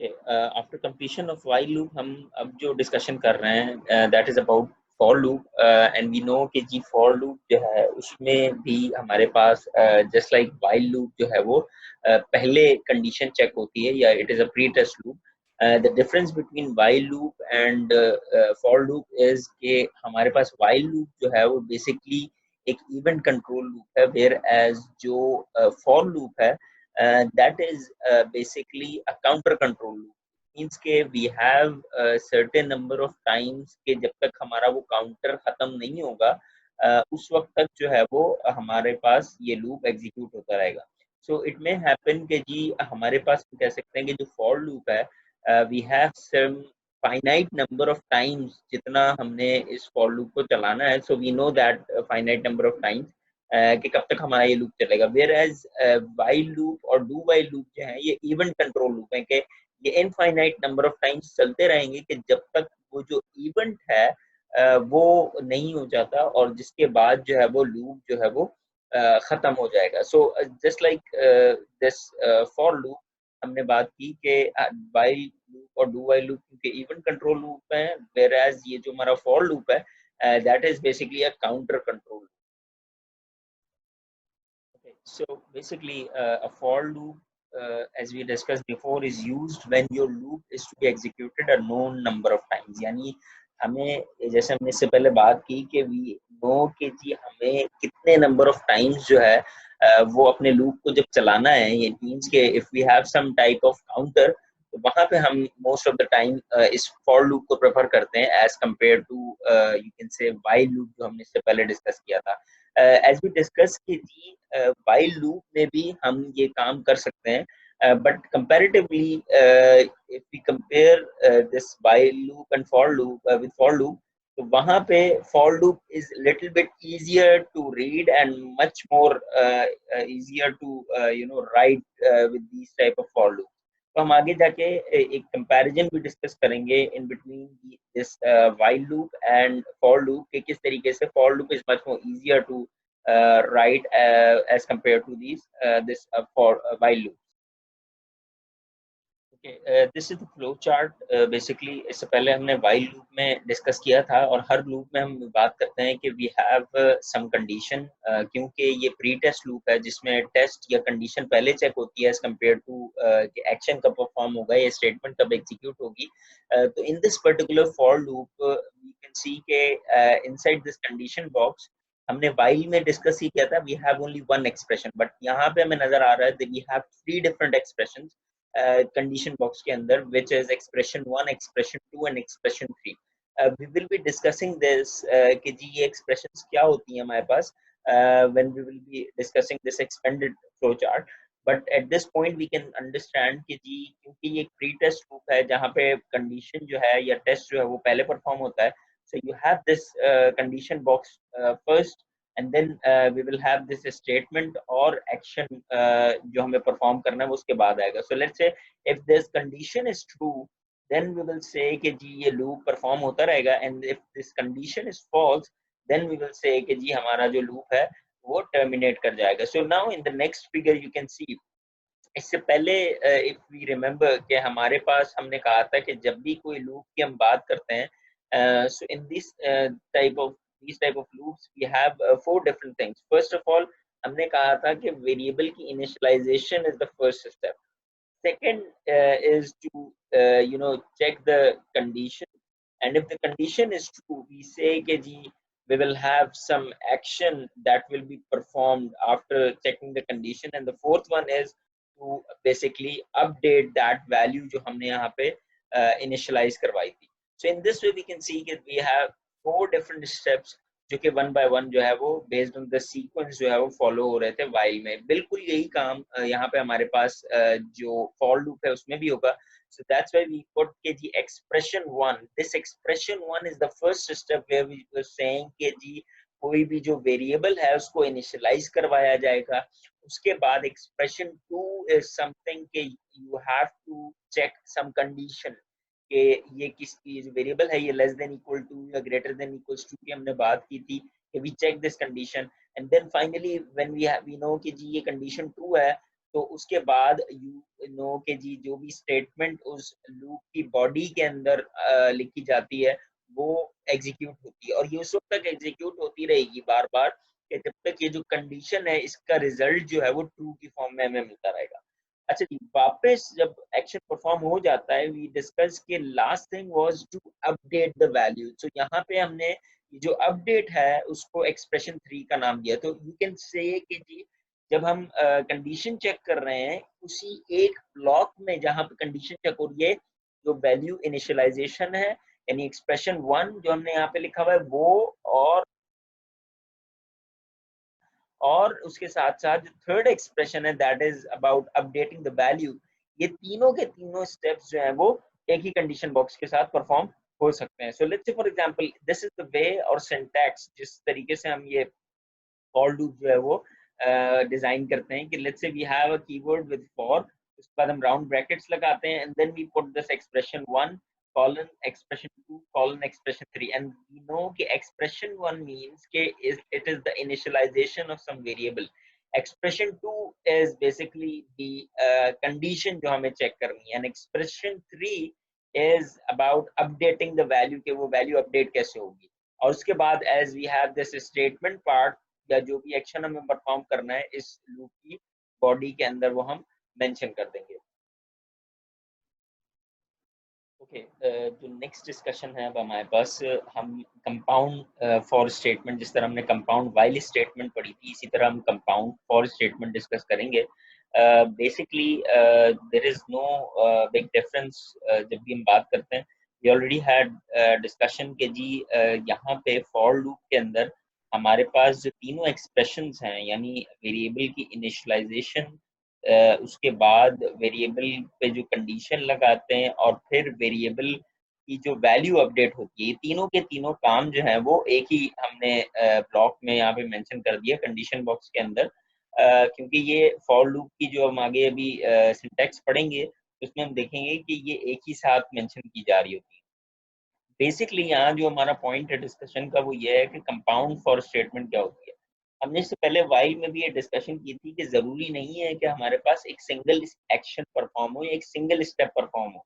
After completion of while loop हम अब जो डिस्कशन कर रहे हैं that is about for loop and we know कि जी फॉर लूप जो है उसमें भी हमारे पास जस्ट लाइक वाइल लूप जो है वो पहले कंडीशन चेक होती है या it is a pre test loop. The difference between while loop and for loop is कि हमारे पास वाइल लूप जो है वो बेसिकली एक इवेंट कंट्रोल लूप है, वेयर एज जो फॉर लूप है that is basically a counter control loop. Means के we have a certain number of times के जब तक हमारा वो काउंटर खत्म नहीं होगा उस वक्त तक जो है वो हमारे पास ये लूप एग्जीक्यूट होता रहेगा. सो इट मे हैपन कि जी हमारे पास कह सकते हैं कि जो फॉर लूप है we have some finite number of times जितना हमने इस फॉर लूप को चलाना है. So we know that finite number of times कि कब तक हमारा ये लूप चलेगा. वेयर एज वाइल लूप और डू वाइल लूप जो है ये इवेंट कंट्रोल लूप है कि ये इनफाइनाइट नंबर ऑफ टाइम्स चलते रहेंगे कि जब तक वो जो इवेंट है वो नहीं हो जाता और जिसके बाद जो है वो लूप जो है वो खत्म हो जाएगा. So just like this for loop हमने बात की कि वाइल लूप और डू वाइल लूप क्योंकि इवेंट कंट्रोल लूप है, वेयर एज ये जो हमारा फॉर लूप है that is basically a counter control. Okay, so basically, a for loop, as we discussed before, is used when your loop is to be executed a known number of times. यानी हमें जैसे हमने इससे पहले बात की कि वी नो कि जी हमें कितने नंबर ऑफ टाइम्स जो है वो अपने लूप को जब चलाना है. ये मीन्स के if we have some type of counter तो वहां पे हम मोस्ट ऑफ द टाइम इस फॉर लूप को प्रेफर करते हैं as compare to you can say while loop जो हमने इससे पहले डिस्कस किया था. एज वी डिस्कस कि जी वाइल लूप में भी हम ये काम कर सकते हैं but comparatively if we compare this while loop and for loop with for loop तो वहां पे for loop is little bit easier to read and much more easier to write with these type of for loop. तो हम आगे जाके एक comparison भी discuss करेंगे in between this while loop and for loop कि किस तरीके से for loop is much more easier to write as compared to these this for while loop. Okay, this is the flow chart. Basically इससे पहले हमने while loop में discuss किया था और हर लूप में हम बात करते हैं कि we have some condition क्योंकि ये प्री टेस्ट लूप है जिसमें टेस्ट या कंडीशन पहले चेक होती है as compared to कि एक्शन कब परफॉर्म होगा या स्टेटमेंट कब एग्जीक्यूट होगी. तो in this particular for loop we can see के इनसाइड दिस कंडीशन बॉक्स हमने वाइल में डिस्कस ही किया था we have only one expression but यहाँ पे हमें नजर आ रहा है we have three different expressions condition box के अंदर which is expression 1, expression 2 and expression 3. We will be discussing this कि जी ये expressions क्या होती हैं हमारे पास when we will be discussing this expanded flow chart. But at this point we can understand कि जी क्योंकि ये प्री टेस्ट लूप है जहाँ पे कंडीशन जो है या टेस्ट जो है वो पहले परफॉर्म होता है. So you have this condition box first and then we will have this statement or action जो हमें perform करना है वो उसके बाद आएगा. So let's say if this condition is true then we will say कि जी ये loop perform होता रहेगा and if this condition is false then we will say कि जी हमारा जो loop है वो terminate कर जाएगा. So now in the next figure you can see इससे पहले इफ वी रिमेम्बर कि हमारे पास हमने कहा था कि जब भी कोई लूप की हम बात करते हैं so in this type of loops we have four different things. First of all हमने कहा था कि वेरिएबल की initialization is the first step. Second is to check the condition and if the condition is true we say कि जी we will have some action that will be performed after checking the condition and the fourth one is to basically update that value जो हमने यहाँ पे initialize करवाई थी. So in this way we can see that we have four different steps जो कि one by one जो है वो बेस्ड ऑन द सीक्वेंस जो है वो फॉलो हो रहे थे वाइल में. बिल्कुल यही काम यहाँ पे हमारे पास जो फॉर लूप है उसमें भी होगा. So that's why we put के जी expression one. This expression one is the first step where we were saying कि जी कोई भी जो वेरिएबल है उसको इनिशियलाइज करवाया जाएगा. उसके बाद expression two is something कि you have to check some condition कि ये किसकी जो वेरिएबल है ये लेस देन इक्वल टू या ग्रेटर देन इक्वल्स टू की हमने बात की थी कि we check this condition and then finally when we know कि जी ये कंडीशन ट्रू है तो उसके बाद यू नो के जी जो भी स्टेटमेंट उस लूप की बॉडी के अंदर लिखी जाती है वो एग्जीक्यूट होती है, और ये उस वक्त तक एग्जीक्यूट होती रहेगी बार बार कि जब तक ये जो कंडीशन है इसका रिजल्ट जो है वो ट्रू की फॉर्म में हमें मिलता रहेगा। अच्छा जी, वापस जब एक्शन परफॉर्म हो जाता है, वी डिस्कस के last thing was to update the value. तो यहाँ पे हमने जो अपडेट है उसको एक्सप्रेशन 3 का नाम दिया। तो यू कैन से कि जी जब हम कंडीशन चेक कर रहे हैं उसी एक ब्लॉक में जहां पे कंडीशन चेक हो रही है, जो वैल्यू इनिशियलाइजेशन है यानी एक्सप्रेशन 1 जो हमने यहाँ पे लिखा हुआ है वो, और और उसके साथ साथ जो थर्ड एक्सप्रेशन है that is about updating the value, ये तीनों के तीनों स्टेप्स जो है वो एक ही कंडीशन बॉक्स के साथ परफॉर्म हो सकते हैं। सो let's say for example this is the way और सिंटैक्स जिस तरीके से हम ये फॉर लूप जो है वो डिजाइन करते हैं कि let's say we have a keyword with for, उसके बाद हम राउंड ब्रैकेट्स लगाते हैं and then we put this expression 1 colon expression 2 colon expression 3, and we know कि expression 1 means कि it is the initialization of some variable, expression 2 is basically the condition जो हमें check करनी है, and expression 3 is about updating the value कि वो value update कैसे होगी। और उसके बाद as we have this statement part या जो भी एक्शन हमें परफॉर्म करना है इस लूप की बॉडी के अंदर वो हम मेंशन कर देंगे। ओके, जो नेक्स्ट डिस्कशन है अब हमारे पास, हम कंपाउंड फॉर स्टेटमेंट, जिस तरह हमने कंपाउंड वाइल स्टेटमेंट पढ़ी थी इसी तरह हम कंपाउंड फॉर स्टेटमेंट डिस्कस करेंगे। Basically there is no big difference जब भी हम बात करते हैं। वी ऑलरेडी हैड डिस्कशन के जी यहाँ पे फॉर लूप के अंदर हमारे पास जो तीनों एक्सप्रेशंस हैं यानी वेरिएबल की इनिशियलाइजेशन, उसके बाद वेरिएबल पे जो कंडीशन लगाते हैं और फिर वेरिएबल की जो वैल्यू अपडेट होती है, ये तीनों के तीनों काम जो है वो एक ही हमने ब्लॉक में यहाँ पे मेंशन कर दिया कंडीशन बॉक्स के अंदर। क्योंकि ये फॉर लूप की जो हम आगे अभी सिंटैक्स पढ़ेंगे उसमें हम देखेंगे कि ये एक ही साथ मेंशन की जा रही होती है। बेसिकली यहाँ जो हमारा पॉइंट है डिस्कशन का वो ये है कि कंपाउंड फॉर स्टेटमेंट क्या होती है। हमने इससे पहले वाइल में भी ये डिस्कशन की थी कि जरूरी नहीं है कि हमारे पास एक सिंगल एक्शन परफॉर्म हो या एक सिंगल स्टेप परफॉर्म हो।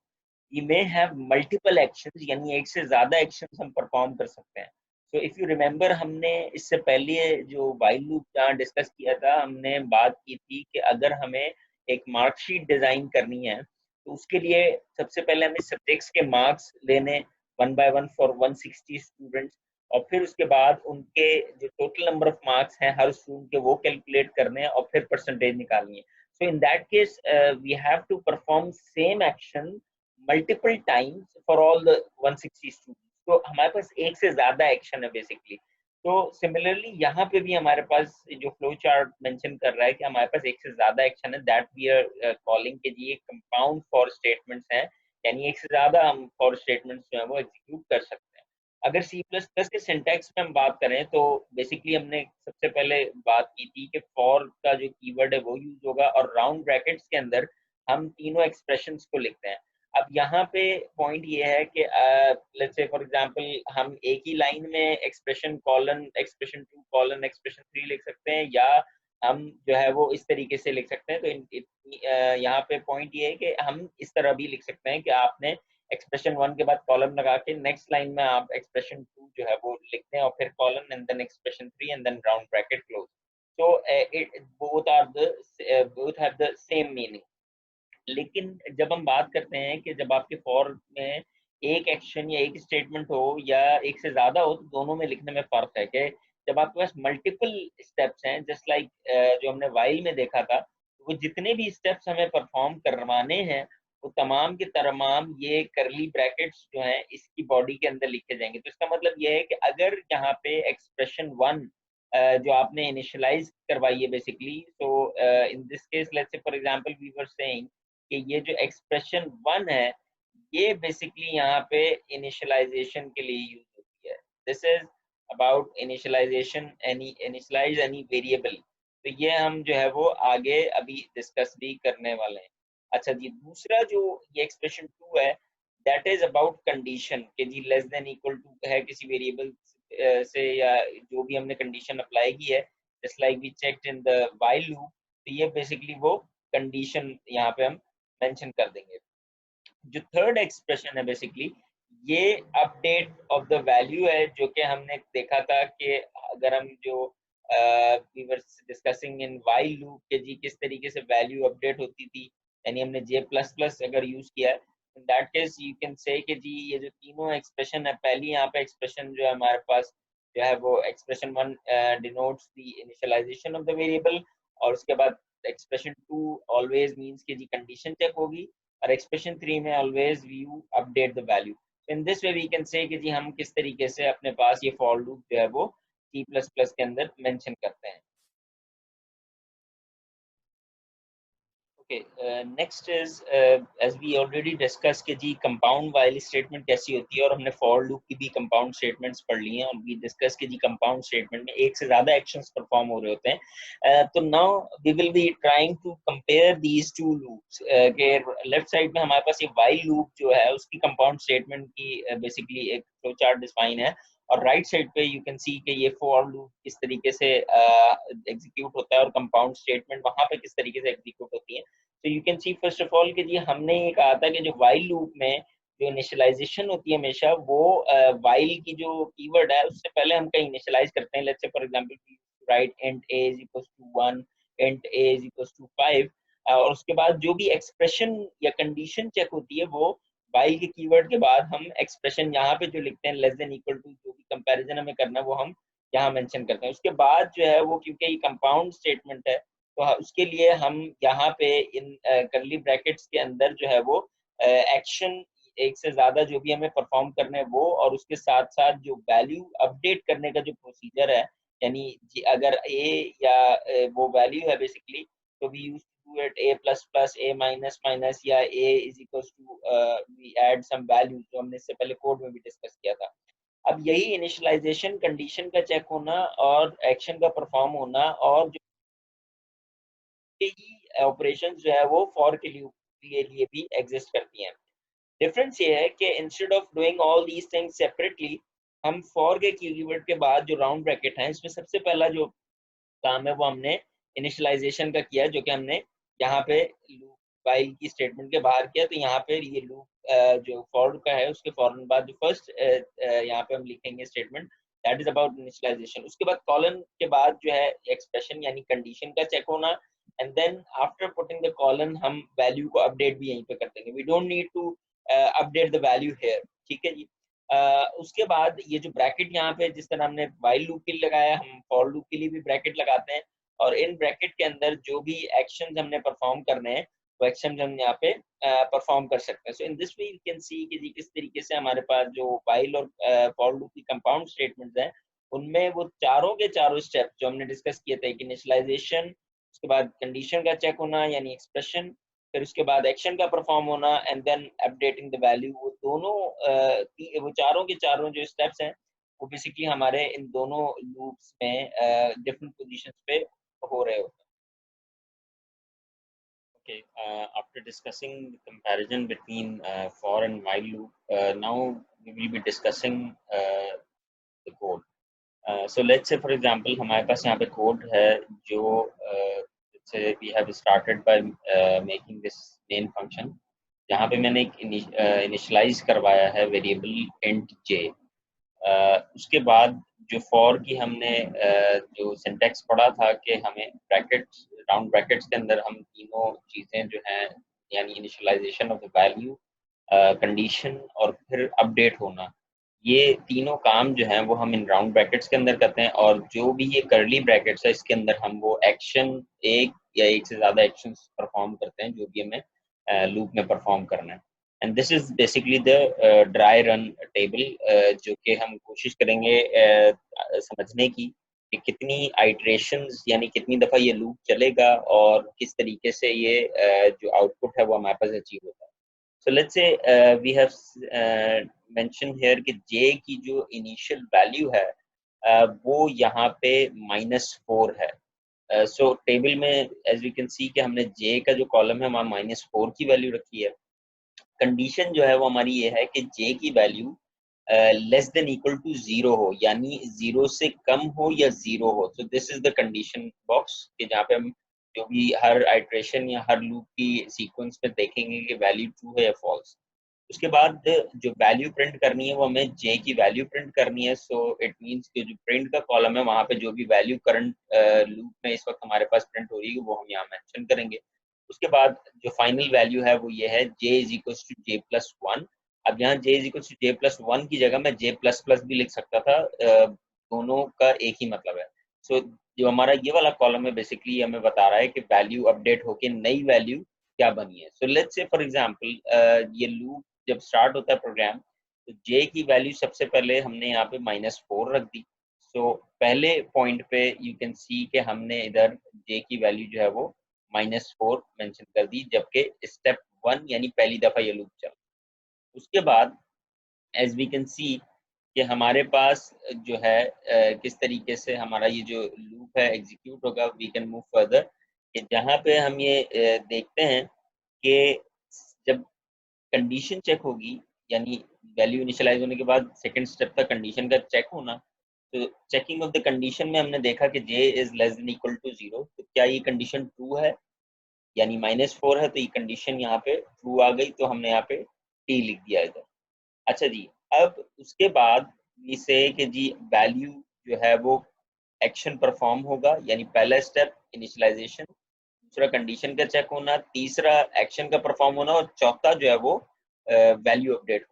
We may have multiple actions यानी एक से ज्यादा एक्शंस हम परफॉर्म कर सकते हैं। सो इफ यू रिमेंबर हमने इससे पहले जो वाइल लूप जहाँ डिस्कस किया था हमने बात की थी कि अगर हमें एक मार्कशीट डिजाइन करनी है तो उसके लिए सबसे पहले हमें सब्जेक्ट्स के मार्क्स लेने 1 by 1 फॉर 160 स्टूडेंट्स, और फिर उसके बाद उनके जो टोटल नंबर ऑफ मार्क्स हैं हर स्टूडेंट के वो कैलकुलेट करने हैं और फिर परसेंटेज निकालनी है। So in that case we have to perform same action multiple times for all the 160 students. तो हमारे पास एक से ज्यादा एक्शन है बेसिकली। तो सिमिलरली यहाँ पे भी हमारे पास जो फ्लो चार्ट मेंशन कर रहा है कि हमारे पास एक से ज्यादा एक्शन है, दैट वी आर कॉलिंग के जी कंपाउंड फॉर स्टेटमेंट्स हैं, यानी एक से ज्यादा हम फॉर स्टेटमेंट्स जो है वो एग्जीक्यूट कर सकते हैं। अगर सी प्लस प्लस के सिंटैक्स में हम बात करें तो बेसिकली हमने सबसे पहले बात की थी कि फॉर का जो कीवर्ड है वो यूज होगा और राउंड ब्रैकेट्स के अंदर हम तीनों एक्सप्रेशंस को लिखते हैं। अब यहाँ पे पॉइंट ये है कि लेट्स से फॉर एग्जांपल हम एक ही लाइन में expression colon expression 2 colon expression 3 लिख सकते हैं, या हम जो है वो इस तरीके से लिख सकते हैं। तो यहाँ पे पॉइंट ये है कि हम इस तरह भी लिख सकते हैं कि आपने एक्सप्रेशन 1 के बाद कॉलम लगा के नेक्स्ट लाइन में आप एक्सप्रेशन 2 जो है वो लिखते हैं और फिर colon and then expression 3 and then round bracket close. So it both are the both have the same meaning. लेकिन जब हम बात करते हैं कि जब आपके फॉर में एक एक्शन या एक स्टेटमेंट हो या एक से ज्यादा हो तो दोनों में लिखने में फर्क है कि जब आपके पास मल्टीपल स्टेप्स हैं जस्ट लाइक जो हमने वाइल में देखा था, वो जितने भी स्टेप्स हमें परफॉर्म करवाने हैं वो तमाम के तमाम ये करली ब्रैकेट्स जो हैं इसकी बॉडी के अंदर लिखे जाएंगे। तो इसका मतलब ये है कि अगर यहाँ पे एक्सप्रेशन 1 जो आपने इनिशियलाइज करवाई है बेसिकली, तो in this case let's say for example we were saying कि ये जो एक्सप्रेशन 1 है ये बेसिकली यहाँ पे इनिशियलाइजेशन के लिए यूज होती है। This is about initialization any initialize any variable. तो ये हम जो है वो आगे अभी डिस्कस भी करने वाले हैं। अच्छा जी, दूसरा जो ये एक्सप्रेशन 2 है दैट इज अबाउट कंडीशन के जी लेस देन इक्वल टू है किसी वेरिएबल से, या जो भी हमने कंडीशन अप्लाई की है just like we checked in the while loop. तो ये बेसिकली वो कंडीशन यहाँ पे हम मेंशन कर देंगे। जो थर्ड एक्सप्रेशन है बेसिकली ये अपडेट ऑफ द वैल्यू है, जो कि हमने देखा था कि अगर हम जो we were discussing in while loop के जी किस तरीके से वैल्यू अपडेट होती थी, यानी हमने जे प्लस प्लस अगर यूज किया है, इन that case you can say कि जी ये जो तीनों एक्सप्रेशन है, पहली यहाँ पे एक्सप्रेशन जो है हमारे पास जो है वो expression one denotes the initialization of the variable, और उसके बाद एक्सप्रेशन टू ऑलवेज मीन्स कि जी कंडीशन चेक होगी, और एक्सप्रेशन थ्री में always we update the value. In this way we can say कि जी हम किस तरीके से अपने पास ये फॉर लूप जो है वो C++ के अंदर मेंशन करते हैं। Okay, next is as we already discussed कि जी कंपाउंड वाइल स्टेटमेंट कैसी होती है, और हमने फॉर लूप की भी कंपाउंड स्टेटमेंट्स पढ़ ली हैं, और वी डिस्कस कि जी कंपाउंड स्टेटमेंट में एक से ज्यादा एक्शंस परफॉर्म हो रहे होते हैं। तो now we will be trying to compare these two loops के लेफ्ट साइड में हमारे पास ये वाइल लूप जो है उसकी कंपाउंड स्टेटमेंट की बेसिकली एक फ्लो चार्ट डिफाइन है, और राइट साइड पे यू कैन सी कि ये फॉर लूप किस तरीके से एग्जीक्यूट होता है और कंपाउंड स्टेटमेंट वहां पे किस तरीके से एग्जीक्यूट होती है। तो you can C first of all कि जी हमने ये कहा था कि जो वाइल लूप में जो इनिशियलाइजेशन होती है हमेशा वो वाइल की जो कीवर्ड है उससे पहले हम कहीं इनिशियलाइज करते हैं। Let's say for example right int a is equals to 1, int a is equals to 5, और उसके बाद जो भी एक्सप्रेशन या कंडीशन चेक होती है वो वाइल के कीवर्ड के बाद हम एक्सप्रेशन यहाँ पे जो लिखते हैं लेस देन इक्वल टू, जो भी कंपैरिजन हमें करना है वो हम यहाँ मेंशन करते हैं। उसके बाद जो है वो क्योंकि ये कंपाउंड स्टेटमेंट है तो उसके लिए हम यहाँ पे इन करली ब्रैकेट्स के अंदर जो है वो एक्शन एक से ज्यादा जो भी हमें परफॉर्म करना है वो, और उसके साथ साथ जो वैल्यू अपडेट करने का जो प्रोसीजर है, यानी अगर ए या वो वैल्यू है बेसिकली, तो we use to do it a plus plus a minus minus या a is equal to we add some value, जो हमने इससे पहले कोड में भी डिस्कस किया था। अब यही इनिशियलाइजेशन कंडीशन का चेक होना और एक्शन का परफॉर्म होना, और जो ही ऑपरेशंस जो है वो फॉर के लिए भी एग्जिस्ट करती हैं। डिफरेंस ये है कि instead of doing all these things separately, हम फॉर के कीवर्ड के बाद जो राउंड ब्रैकेट है इसमें सबसे पहला जो काम है वो हमने इनिशियलाइजेशन का किया, जो कि हमने यहाँ पे लूप वाइल की स्टेटमेंट के बाहर किया। तो यहाँ पे ये लूप जो फॉर का है उसके फौरन बाद जो फर्स्ट यहाँ पे हम लिखेंगे statement that is about initialization. उसके बाद कॉलन के बाद जो है एक्सप्रेशन यानी कंडीशन का चेक होना, and then after putting the colon हम वैल्यू को अपडेट भी यहीं पे कर देंगे। We don't need to update the value here, ठीक है जी। उसके बाद ये जो ब्रैकेट यहाँ पे जिस तरह हमने वाइल लूप के लिए लगाया, हम फॉर लूप के लिए भी ब्रैकेट लगाते हैं, और इन ब्रैकेट के अंदर जो भी एक्शन हमने परफॉर्म करने हैं वो एक्शन हम यहाँ पे परफॉर्म कर सकते हैं। So in this way you can see कि जी किस तरीके से हमारे पास जो वाइल और फॉर लूप की कंपाउंड स्टेटमेंट्स हैं उनमें वो चारों के चारों स्टेप जो हमने डिस्कस किए थे कि इनिशियलाइजेशन, उसके बाद कंडीशन का चेक होना यानी एक्सप्रेशन, फिर उसके बाद एक्शन का परफॉर्म होना and then updating the value, वो दोनों वो चारों के चारों जो स्टेप्स हैं वो बेसिकली हमारे इन दोनों लूप्स में डिफरेंट पोजीशंस पे हो रहे होते हैं। Okay, after discussing the comparison between for and while loop, now we will be discussing the code. So let's say for example हमारे पास यहाँ पे कोड है जो let's say we have started by making this main function, जहाँ पे मैंने एक initialise करवाया है वेरिएबल int j। उसके बाद जो फॉर की हमने जो सिंटैक्स पढ़ा था कि हमें ब्रैकेट्स राउंड ब्रैकेट्स के अंदर हम तीनों चीज़ें जो हैं यानी initialization of the value, condition और फिर अपडेट होना, ये तीनों काम जो हैं वो हम इन राउंड ब्रैकेट्स के अंदर करते हैं, और जो भी ये करली ब्रैकेट्स है इसके अंदर हम वो एक्शन एक या एक से ज़्यादा एक्शन परफॉर्म करते हैं जो भी हमें लूप में परफॉर्म करना है। And this is basically the dry run table, जो कि हम कोशिश करेंगे समझने की कि कितनी आइट्रेशंस यानी कितनी दफ़ा ये लूप चलेगा और किस तरीके से ये जो आउटपुट है वो हमारे पास अचीव होता है। So let's say we have mention here कि जे की जो इनिशियल वैल्यू है वो यहाँ पे -4 है। सो टेबल में एज वी कैन सी कि हमने जे का जो कॉलम है वहाँ -4 की वैल्यू रखी है। कंडीशन जो है वो हमारी ये है कि जे की value less than equal to 0 हो, यानी 0 से कम हो या 0 हो। तो this is the condition box कि जहाँ पे हम जो भी हर आइट्रेशन या हर लूप की सीक्वेंस में देखेंगे कि वैल्यू ट्रू है या फॉल्स। उसके बाद जो वैल्यू प्रिंट करनी है वो हमें जे की वैल्यू प्रिंट करनी है। सो इट मींस कि जो प्रिंट का कॉलम है वहाँ पे जो भी वैल्यू करंट लूप में इस वक्त हमारे पास प्रिंट हो रही है वो हम यहाँ मेंशन करेंगे। उसके बाद जो फाइनल वैल्यू है वो ये है J is equal to J plus one. अब यहाँ J is equal to J plus one की जगह मैं जे प्लस प्लस भी लिख सकता था, दोनों का एक ही मतलब है। सो जो हमारा ये वाला कॉलम है बेसिकली हमें बता रहा है कि वैल्यू अपडेट होके नई वैल्यू क्या बनी है। So let's say for example ये लूप जब स्टार्ट होता है प्रोग्राम, तो जे की वैल्यू सबसे पहले हमने यहाँ पे -4 रख दी। सो पहले पॉइंट पे यू कैन सी कि हमने इधर जे की वैल्यू जो है वो -4 मेंशन कर दी, जबकि स्टेप 1 यानी पहली दफा ये लूप चला। उसके बाद एज वी कैन सी कि हमारे पास जो है किस तरीके से हमारा ये जो लूप है एग्जीक्यूट होगा। वी कैन मूव फर्दर कि जहाँ पे हम ये देखते हैं कि जब कंडीशन चेक होगी, यानी वैल्यू इनिशियलाइज होने के बाद सेकंड स्टेप था कंडीशन का चेक होना। तो चेकिंग ऑफ द कंडीशन में हमने देखा कि J is less than equal to zero, तो क्या ये कंडीशन ट्रू है, यानी -4 है तो ये कंडीशन यहाँ पे ट्रू आ गई, तो हमने यहाँ पे टी लिख दिया इधर। अच्छा जी, अब उसके बाद इसे कि जी वैल्यू जो है वो एक्शन परफॉर्म होगा, यानी पहला स्टेप इनिशियलाइजेशन, दूसरा कंडीशन का चेक होना, तीसरा एक्शन का परफॉर्म होना और चौथा जो है वो वैल्यू अपडेट।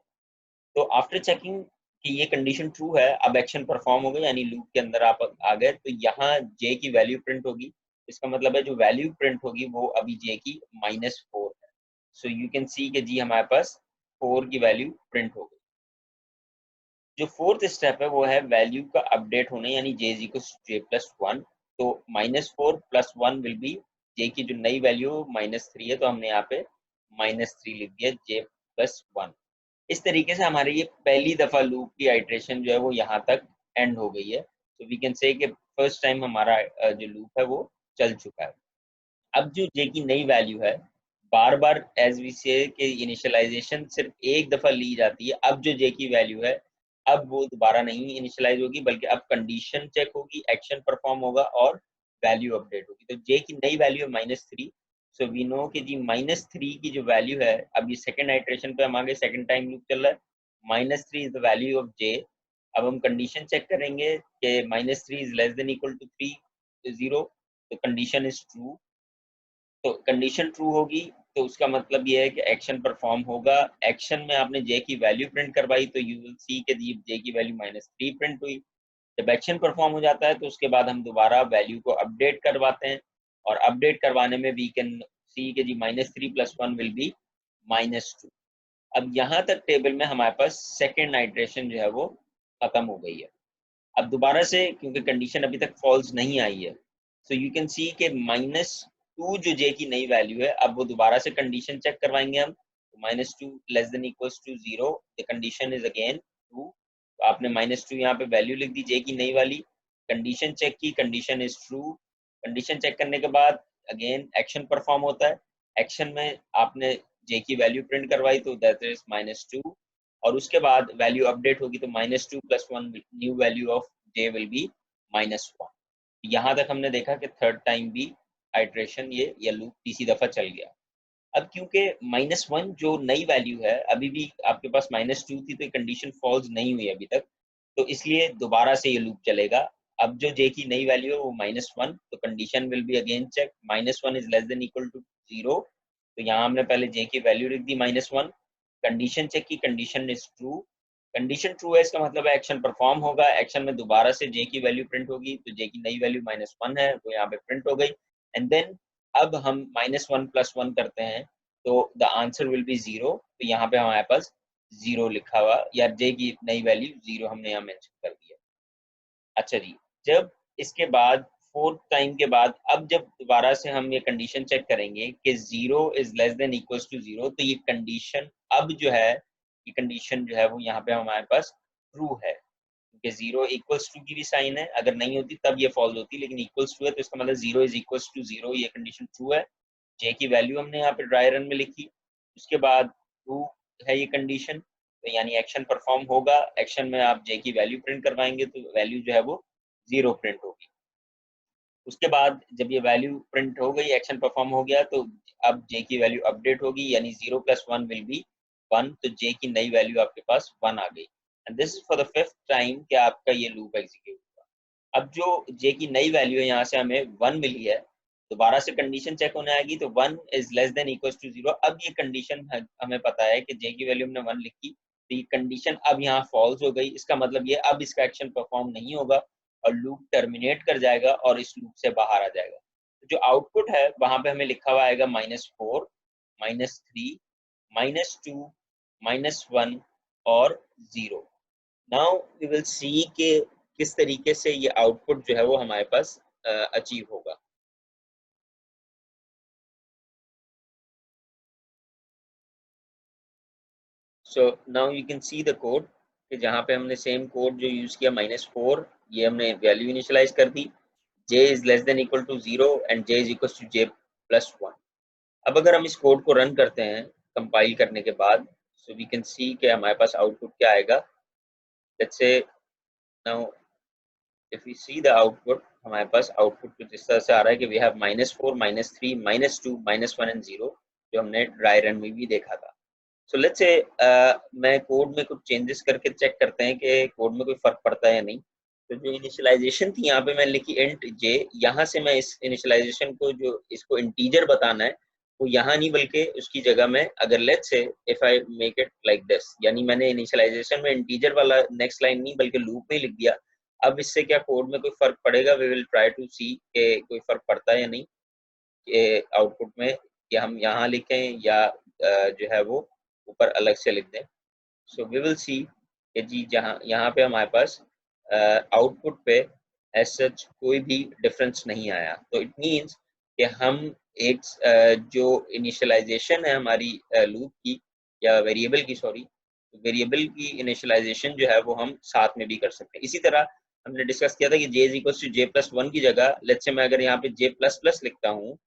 तो आफ्टर चेकिंग कि ये कंडीशन ट्रू है, अब एक्शन परफॉर्म हो गया यानी लूप के अंदर आप आ गए, तो यहाँ जे की वैल्यू प्रिंट होगी। इसका मतलब है जो वैल्यू प्रिंट होगी वो अभी जे की -4 है। सो यू कैन सी कि जी हमारे पास 4 की वैल्यू प्रिंट हो गई। जो फोर्थ स्टेप है वो है वैल्यू का अपडेट होना, यानी J is equal J plus one. तो -4 plus one will be J की जो नई वैल्यू -3 है, तो हमने यहाँ पे -3 लिख दिया जे प्लस वन। इस तरीके से हमारी ये पहली दफा लूप की आइट्रेशन जो है वो यहाँ तक एंड हो गई है। तो वी कैन से कि फर्स्ट टाइम हमारा जो लूप है वो चल चुका है। अब जो जे की नई वैल्यू है, बार बार एज वी से कि इनिशियलाइजेशन सिर्फ एक दफा ली जाती है। अब जो जे की वैल्यू है अब वो दोबारा नहीं इनिशियलाइज होगी, बल्कि अब कंडीशन चेक होगी, एक्शन परफॉर्म होगा और वैल्यू अपडेट होगी। तो जे की नई वैल्यू है -3। सो वी नो कि जी -3 की जो वैल्यू है, अब ये सेकंड आइट्रेशन पे हम आगे सेकंड टाइम लूप चल रहा है, -3 is the value of J. अब हम कंडीशन चेक करेंगे कि -3 is less than equal to 3 0, तो कंडीशन इज ट्रू। तो कंडीशन ट्रू होगी तो उसका मतलब ये है कि एक्शन परफॉर्म होगा। एक्शन में आपने जे की वैल्यू प्रिंट करवाई तो यू विल सी कि जे की वैल्यू -3 प्रिंट हुई। जब एक्शन परफॉर्म हो जाता है तो उसके बाद हम दोबारा वैल्यू को अपडेट करवाते हैं, और अपडेट करवाने में वी कैन सी कि जी -3 प्लस वन विल बी -2। अब यहाँ तक टेबल में हमारे पास सेकेंड आइट्रेशन जो है वो खत्म हो गई है। अब दोबारा से क्योंकि कंडीशन अभी तक फॉल्स नहीं आई है, सो यू कैन सी के -2 जो जे की नई वैल्यू है, अब वो दोबारा से कंडीशन चेक करवाएंगे हम। -2 less than equals to 0, the condition is again true. तो आपने -2 यहाँ पे वैल्यू लिख दी जे की नई वाली, कंडीशन चेक की, condition is true. Condition check करने के बाद अगेन एक्शन परफॉर्म होता है। एक्शन में आपने जे की वैल्यू प्रिंट करवाई तो दैट इज -2, और उसके बाद वैल्यू अपडेट होगी तो -2 plus one new value of J will be -1। यहाँ तक हमने देखा कि थर्ड टाइम भी आइट्रेशन ये लूप तीसरी दफा चल गया। अब क्योंकि -1 जो नई वैल्यू है, अभी भी आपके पास -2 थी तो कंडीशन फॉल्स नहीं हुई अभी तक, तो इसलिए दोबारा से ये लूप चलेगा। अब जो जे की नई वैल्यू है वो -1, तो condition will be again check, -1 is less than equal to 0, तो यहाँ हमने पहले जे की वैल्यू लिख दी -1। कंडीशन चेक की, condition is true. Condition true है इसका मतलब है एक्शन परफॉर्म होगा। एक्शन में दोबारा से जे की वैल्यू प्रिंट होगी, तो जे की नई वैल्यू -1 है तो यहाँ पे प्रिंट हो गई। एंड देन अब हम -1 प्लस 1 करते हैं तो द आंसर विल बी 0। तो यहाँ पे हमारे पास 0 लिखा हुआ, या जे की नई वैल्यू 0 हमने यहाँ मेंशन कर दिया। अच्छा जी, जब इसके बाद फोर्थ टाइम के बाद अब जब दोबारा से हम ये कंडीशन चेक करेंगे कि 0 is less than equals to 0, तो ये कंडीशन अब जो है, ये कंडीशन जो है वो यहाँ पे हमारे पास ट्रू है, क्योंकि 0 इक्वल्स टू की भी साइन है। अगर नहीं होती तब ये फॉल्स होती, लेकिन इक्वल्स टू है तो इसका मतलब 0 इज इक्वल्स टू 0, ये कंडीशन ट्रू है। जे की वैल्यू हमने यहाँ पे ड्राई रन में लिखी। उसके बाद ट्रू है ये कंडीशन, तो यानी एक्शन परफॉर्म होगा। एक्शन में आप जे की वैल्यू प्रिंट करवाएंगे तो वैल्यू जो है वो 0 प्रिंट होगी। उसके बाद जब ये वैल्यू प्रिंट हो गई, एक्शन परफॉर्म हो गया, तो अब जे की वैल्यू अपडेट होगी, यानी 0 + 1 विल बी 1, तो जे की नई वैल्यू आपके पास 1 आ गई। And this is for the 5th time कि आपका ये लूप एग्जीक्यूट हुआ। अब जो जे की नई वैल्यू है, यहाँ से हमें 1 मिली है, दोबारा से कंडीशन चेक होने आएगी, तो 1 is less than equal to 0। अब ये कंडीशन हमें पता है कि जे की वैल्यू हमने 1 लिखी, तो ये कंडीशन अब यहाँ फॉल्स हो गई। इसका मतलब ये अब इसका एक्शन परफॉर्म नहीं होगा और लूप टर्मिनेट कर जाएगा और इस लूप से बाहर आ जाएगा। तो जो आउटपुट है वहां पे हमें लिखा हुआ आएगा -4, -3, -2, -1 और 0। नाउ वी विल सी कि किस तरीके से ये आउटपुट जो है वो हमारे पास अचीव होगा। So now you can see the code कि जहाँ पे हमने सेम कोड जो यूज किया, -4, ये हमने वैल्यू इनिशियलाइज कर दी, j is less than equal to 0 and j is equal to j+1। अब अगर हम इस कोड को रन करते हैं कंपाइल करने के बाद, सो वी कैन सी कि हमारे पास आउटपुट क्या आएगा। Let's say now if we see the output, हमारे पास आउटपुट कुछ इस तरह से आ रहा है कि वी हैव -4, -3, -2, -1 एंड 0, जो हमने ड्राई रन में भी देखा था। सो लेट्स से मैं कोड में कुछ चेंजेस करके चेक करते हैं कि कोड में कोई फर्क पड़ता है या नहीं। तो जो इनिशियलाइजेशन थी यहाँ पे मैंने लिखी इंट जे, यहाँ से मैं इस इनिशियलाइजेशन को, जो इसको इंटीजर बताना है, वो यहाँ नहीं बल्कि उसकी जगह में, अगर let's say if I make it like this, यानी मैंने इनिशियलाइजेशन में इंटीजर वाला नेक्स्ट लाइन नहीं बल्कि लूप में ही लिख दिया। अब इससे क्या कोड में कोई फर्क पड़ेगा? वी विल ट्राई टू सी के कोई फर्क पड़ता है या नहीं, कि आउटपुट में कि हम यहाँ लिखें या जो है वो ऊपर अलग से लिख दें। सो वी विल सी कि जी जहाँ यहाँ पे हमारे पास आउटपुट पे एज सच कोई भी डिफरेंस नहीं आया। तो इट मीन्स कि हम एक जो इनिशियलाइजेशन है हमारी लूप की या वेरिएबल की, सॉरी, वेरिएबल की इनिशियलाइजेशन जो है वो हम साथ में भी कर सकते हैं। इसी तरह हमने डिस्कस किया था कि j इक्वल टू j+1 की जगह लेट्स से मैं अगर यहाँ पे j++ लिखता हूँ,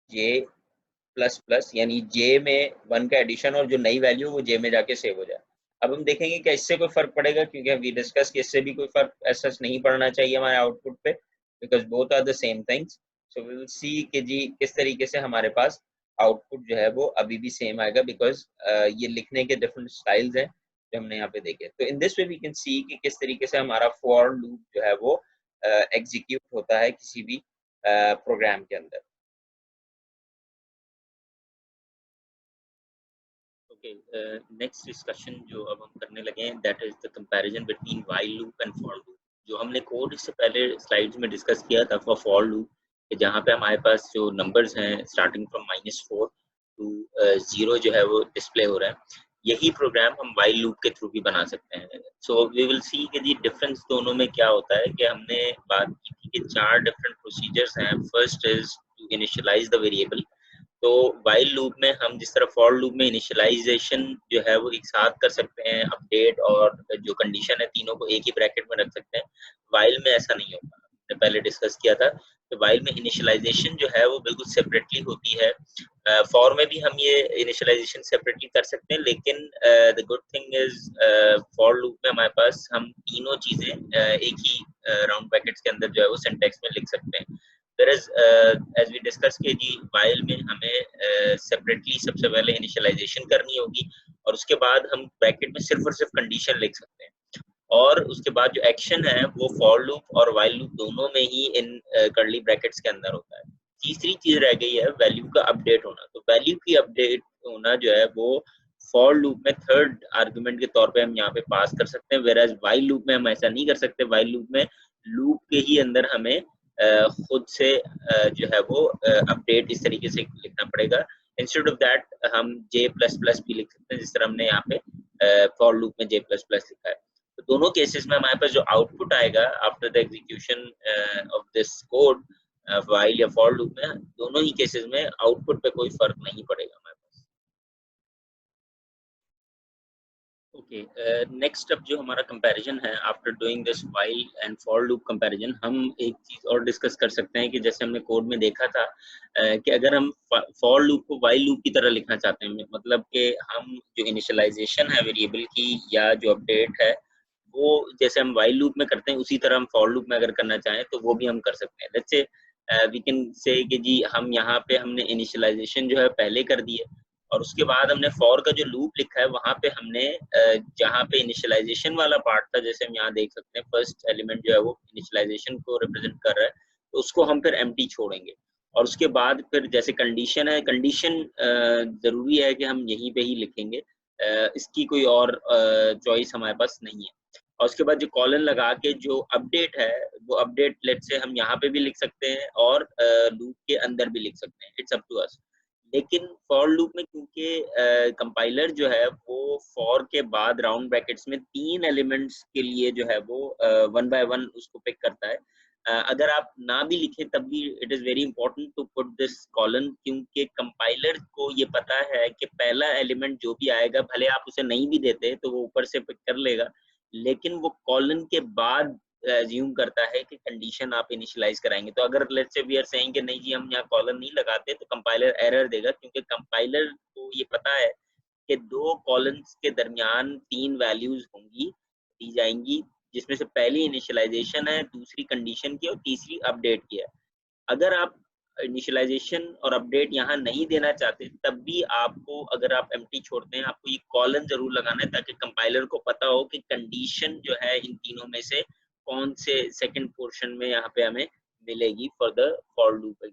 j प्लस प्लस, यानी जे में 1 का एडिशन और जो नई वैल्यू वो जे में जाके सेव हो जाए। अब हम देखेंगे कि इससे कोई फर्क पड़ेगा, क्योंकि वी डिस्कस कि इससे भी कोई फर्क ऐसा नहीं पड़ना चाहिए हमारे आउटपुट पे, because both are the same things. So we will see कि जी किस तरीके से हमारे पास आउटपुट जो है वो अभी भी सेम आएगा, बिकॉज ये लिखने के डिफरेंट स्टाइल्स हैं जो हमने यहाँ पे देखे। तो in this way we can see कि किस तरीके से हमारा फॉर लूप जो है वो एग्जीक्यूट होता है किसी भी प्रोग्राम के अंदर। ओके, नेक्स्ट डिस्कशन जो अब हम करने लगे हैं, that is the comparison between while loop and for loop. जो हमने कोड इससे पहले स्लाइड्स में डिस्कस किया था फॉर लूप, जहाँ पे हमारे पास जो नंबर्स हैं स्टार्टिंग फ्रॉम -4 टू 0 जो है वो डिस्प्ले हो रहा है, यही प्रोग्राम हम व्हाइल लूप के थ्रू भी बना सकते हैं। सो वी विल सी कि जी डिफरेंस दोनों में क्या होता है, कि हमने बात की थी कि 4 डिफरेंट प्रोसीजर्स हैं। First is to initialize the variable. तो व्हाइल लूप में हम जिस तरह फॉर लूप में इनिशियलाइजेशन जो है वो एक साथ कर सकते हैं, अपडेट और जो कंडीशन है तीनों को एक ही ब्रैकेट में रख सकते हैं, व्हाइल में ऐसा नहीं होता। हमने पहले डिस्कस किया था कि व्हाइल में इनिशियलाइजेशन जो है वो बिल्कुल सेपरेटली होती है। फॉर में भी हम ये इनिशियलाइजेशन सेपरेटली कर सकते हैं, लेकिन the good thing is for loop में हमारे पास हम तीनों चीजें एक ही राउंड ब्रैकेट्स के अंदर जो है वो सिंटैक्स में लिख सकते हैं। Whereas as we discuss कि जी while में हमें सेपरेटली सबसे पहले इनिशियलाइजेशन करनी होगी और उसके बाद हम ब्रैकेट में सिर्फ और सिर्फ कंडीशन लिख सकते हैं, और उसके बाद जो एक्शन है वो फॉर लूप और व्हाइल लूप दोनों में ही इन कर्ली ब्रैकेट्स के अंदर होता है। तीसरी चीज रह गई है वैल्यू का अपडेट होना। तो वैल्यू की अपडेट होना जो है वो फॉर लूप में थर्ड आर्गुमेंट के तौर पे हम यहाँ पे पास कर सकते हैं, वेराज व्हाइल लूप में हम ऐसा नहीं कर सकते। व्हाइल लूप में लूप के ही अंदर हमें खुद से जो है वो अपडेट इस तरीके से लिखना पड़ेगा। इंस्टेड ऑफ दैट हम J++ भी लिख सकते हैं, जिस तरह हमने यहाँ पे फॉर लूप में J++ लिखा है। तो दोनों केसेस में हमारे पास जो आउटपुट आएगा after the execution of this code while या फॉर लूप में, दोनों ही केसेस में आउटपुट पे कोई फर्क नहीं पड़ेगा हमारे पास। ओके, नेक्स्ट अब जो हमारा कंपैरिजन है after doing this while and for loop comparison, हम एक चीज और डिस्कस कर सकते हैं कि जैसे हमने कोड में देखा था कि अगर हम फॉर लूप को व्हाइल लूप की तरह लिखना चाहते हैं, मतलब कि हम जो इनिशियलाइजेशन है वेरिएबल की या जो अपडेट है वो जैसे हम वाइल लूप में करते हैं उसी तरह हम फॉर लूप में अगर करना चाहें तो वो भी हम कर सकते हैं। Let's say we can say कि जी हम यहाँ पे हमने इनिशियलाइजेशन जो है पहले कर दी है और उसके बाद हमने फॉर का जो लूप लिखा है वहां पे हमने जहाँ पे इनिशियलाइजेशन वाला पार्ट था, जैसे हम यहाँ देख सकते हैं फर्स्ट एलिमेंट जो है वो इनिशियलाइजेशन को रिप्रेजेंट कर रहा है, तो उसको हम फिर एम्प्टी छोड़ेंगे। और उसके बाद फिर जैसे कंडीशन है, कंडीशन जरूरी है कि हम यहीं पे ही लिखेंगे, इसकी कोई और चॉइस हमारे पास नहीं है। और उसके बाद जो कॉलन लगा के जो अपडेट है वो अपडेट लेट से हम यहाँ पे भी लिख सकते हैं और लूप के अंदर भी लिख सकते हैं, इट्स अप टू अस। लेकिन फॉर लूप में क्योंकि कंपाइलर जो है वो फॉर के बाद राउंड ब्रैकेट्स में 3 एलिमेंट्स के लिए जो है वो 1 बाय 1 उसको पिक करता है। अगर आप ना भी लिखें तब भी it is very important to put this colon, क्योंकि कंपाइलर को ये पता है कि पहला एलिमेंट जो भी आएगा भले आप उसे नहीं भी देते तो वो ऊपर से पिक कर लेगा, लेकिन वो कॉलन के बाद अज्यूम करता है कि कंडीशन आप इनिशियलाइज कराएंगे। तो अगर let's say we are saying कि नहीं जी हम यहाँ कॉलन नहीं लगाते तो कंपाइलर एरर देगा, क्योंकि कंपाइलर को ये पता है कि 2 कॉलम्स के दरमियान 3 वैल्यूज होंगी, दी जाएंगी, जिसमें से पहली इनिशियलाइजेशन है, दूसरी कंडीशन की और तीसरी अपडेट की है। अगर आप इनिशियलाइजेशन और अपडेट यहाँ नहीं देना चाहते तब भी आपको, अगर आप एम्प्टी छोड़ते हैं, आपको ये कॉलन जरूर लगाना है ताकि कंपाइलर को पता हो कि कंडीशन जो है इन तीनों में से कौन से सेकंड पोर्शन में यहाँ पे हमें मिलेगी फॉर द फॉर लूप।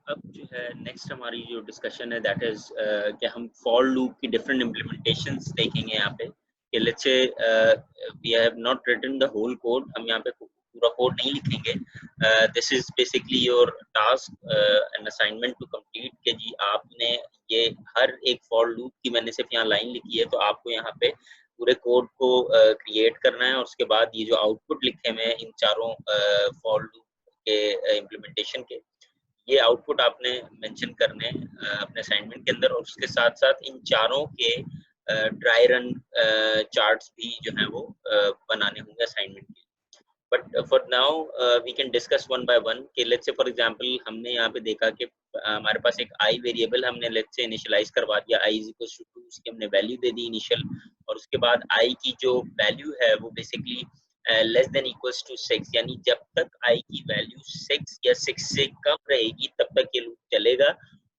अब जो है नेक्स्ट हमारी जो डिस्कशन है दैट इज कि हम फॉर लूप की डिफरेंट इम्प्लीमेंटेशंस देखेंगे यहाँ पे। कि let's say we have not written the whole code, हम यहाँ पे पूरा कोड नहीं लिखेंगे। This is basically your task and assignment to complete कि जी आपने ये हर एक फॉर लूप की, मैंने सिर्फ यहाँ लाइन लिखी है, तो आपको यहाँ पे पूरे कोड को क्रिएट करना है और उसके बाद ये जो आउटपुट लिखे हुए हैं इन चारों फॉर लूप के इम्प्लीमेंटेशन के, ये आउटपुट आपने मेंशन करने अपने असाइनमेंट के अंदर। और उसके साथ साथ इन चारों के ड्राई रन चार्ट्स भी जो है वो बनाने होंगे असाइनमेंट के। But for now we can discuss one by one. कि लेट्स से फॉर एग्जांपल हमने यहाँ पे देखा कि हमारे पास एक आई वेरिएबल हमने लेट्स से इनिशियलाइज करवा दिया, आई इज इक्वल टू 2, उसकी हमने वैल्यू दे दी इनिशियल, और उसके बाद आई की जो वैल्यू है वो basically less than equals to 6, यानी जब तक आई की वैल्यू 6 या 6 से कम रहेगी तब तक ये लूप चलेगा।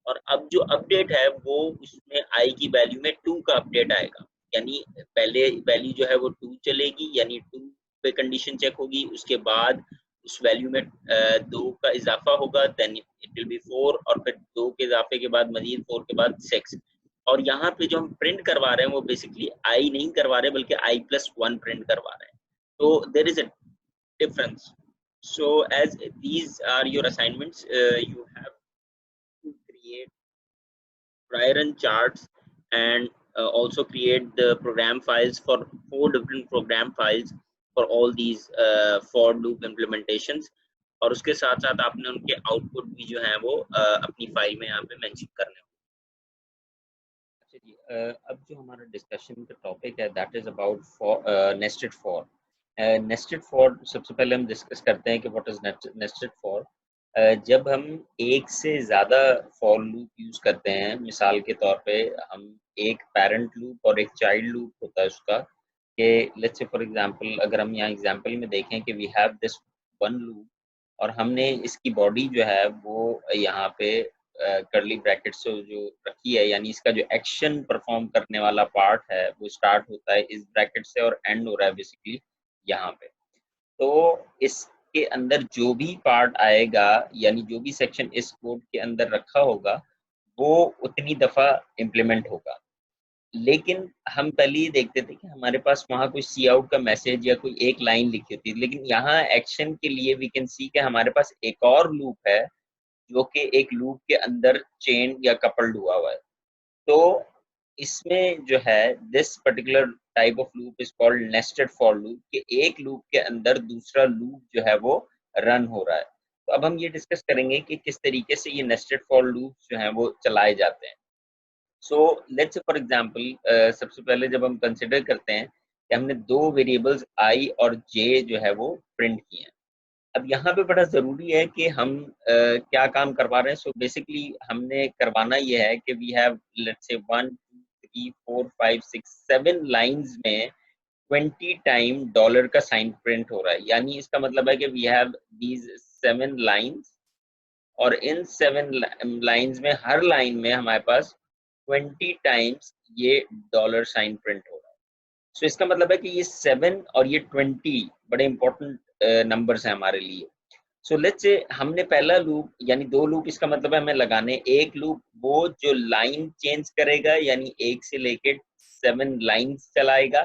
और अब जो अपडेट है वो उसमें आई की वैल्यू में 2 का अपडेट आएगा, यानी पहले वैल्यू जो है वो 2 चलेगी, यानी 2 पे कंडीशन चेक होगी, उसके बाद उस वैल्यू में 2 का इजाफा होगा, देन इट विल बी 4, और फिर 2 के इजाफे के बाद मजीद 4 के बाद 6। और यहाँ पे जो हम प्रिंट करवा रहे हैं वो बेसिकली आई नहीं करवा रहे बल्कि i+1 प्रिंट करवा रहे हैं। So there is a difference. So as these are your assignments, you have to create dry run charts and also create the program files for 4 different program files for all these for loop implementations। और उसके साथ साथ आपने उनके output भी जो है वो अपनी फाइल में यहाँ पे मेंशन करने होंगे। अच्छा जी, अब जो हमारा डिस्कशन का टॉपिक है that is about nested for. Nested for सबसे पहले हम डिस्कस करते हैं कि व्हाट इज नेस्टेड फॉर। जब हम एक से ज़्यादा फॉर लूप यूज़ करते हैं, मिसाल के तौर पे हम एक पेरेंट लूप और एक चाइल्ड लूप होता है उसका, कि लेट्स से फॉर एग्जांपल अगर हम यहाँ एग्जांपल में देखें कि we have this one loop और हमने इसकी बॉडी जो है वो यहाँ पे कर्ली ब्रैकेट से जो रखी है, यानी इसका जो एक्शन परफॉर्म करने वाला पार्ट है वो स्टार्ट होता है इस ब्रैकेट से और एंड हो रहा है बेसिकली यहाँ पे। तो इसके अंदर जो भी पार्ट आएगा, यानी जो भी सेक्शन इस कोड के अंदर रखा होगा वो उतनी दफा इम्प्लीमेंट होगा। लेकिन हम पहले ही देखते थे कि हमारे पास वहाँ कोई सी आउट का मैसेज या कोई एक लाइन लिखी होती है, लेकिन यहाँ एक्शन के लिए वी कैन सी कि हमारे पास एक और लूप है जो कि एक लूप के अंदर चेन या कपल्ड हुआ है। तो इसमें जो है this particular type of loop is called nested for loop, कि एक लूप के अंदर दूसरा लूप जो है वो रन हो रहा है। तो अब हम ये डिस्कस करेंगे कि किस तरीके से ये नेस्टेड फॉर लूप जो है वो चलाए जाते हैं। सो लेट्स फॉर एग्जांपल सबसे पहले जब हम कंसिडर करते हैं कि हमने 2 वेरिएबल्स आई और जे जो है वो प्रिंट किए हैं। अब यहाँ पे बड़ा ज़रूरी है कि हम क्या काम करवा रहे हैं। सो बेसिकली हमने करवाना ये है कि वी हैव लेट्स से 1 2 की 4 5 6 7 लाइंस में 20 टाइम डॉलर का साइन प्रिंट हो रहा है। यानी इसका मतलब है कि वी हैव दीज 7 लाइंस, और इन 7 लाइंस में हर लाइन में हमारे पास 20 टाइम्स ये डॉलर साइन प्रिंट हो रहा है। सो इसका मतलब है कि ये 7 और ये 20 बड़े इंपॉर्टेंट नंबर्स हैं हमारे लिए। सो लेट्स से हमने पहला लूप यानी 2 लूप, इसका मतलब है हमें लगाने। एक लूप वो जो लाइन चेंज करेगा यानी 1 से लेके 7 लाइंस चलाएगा।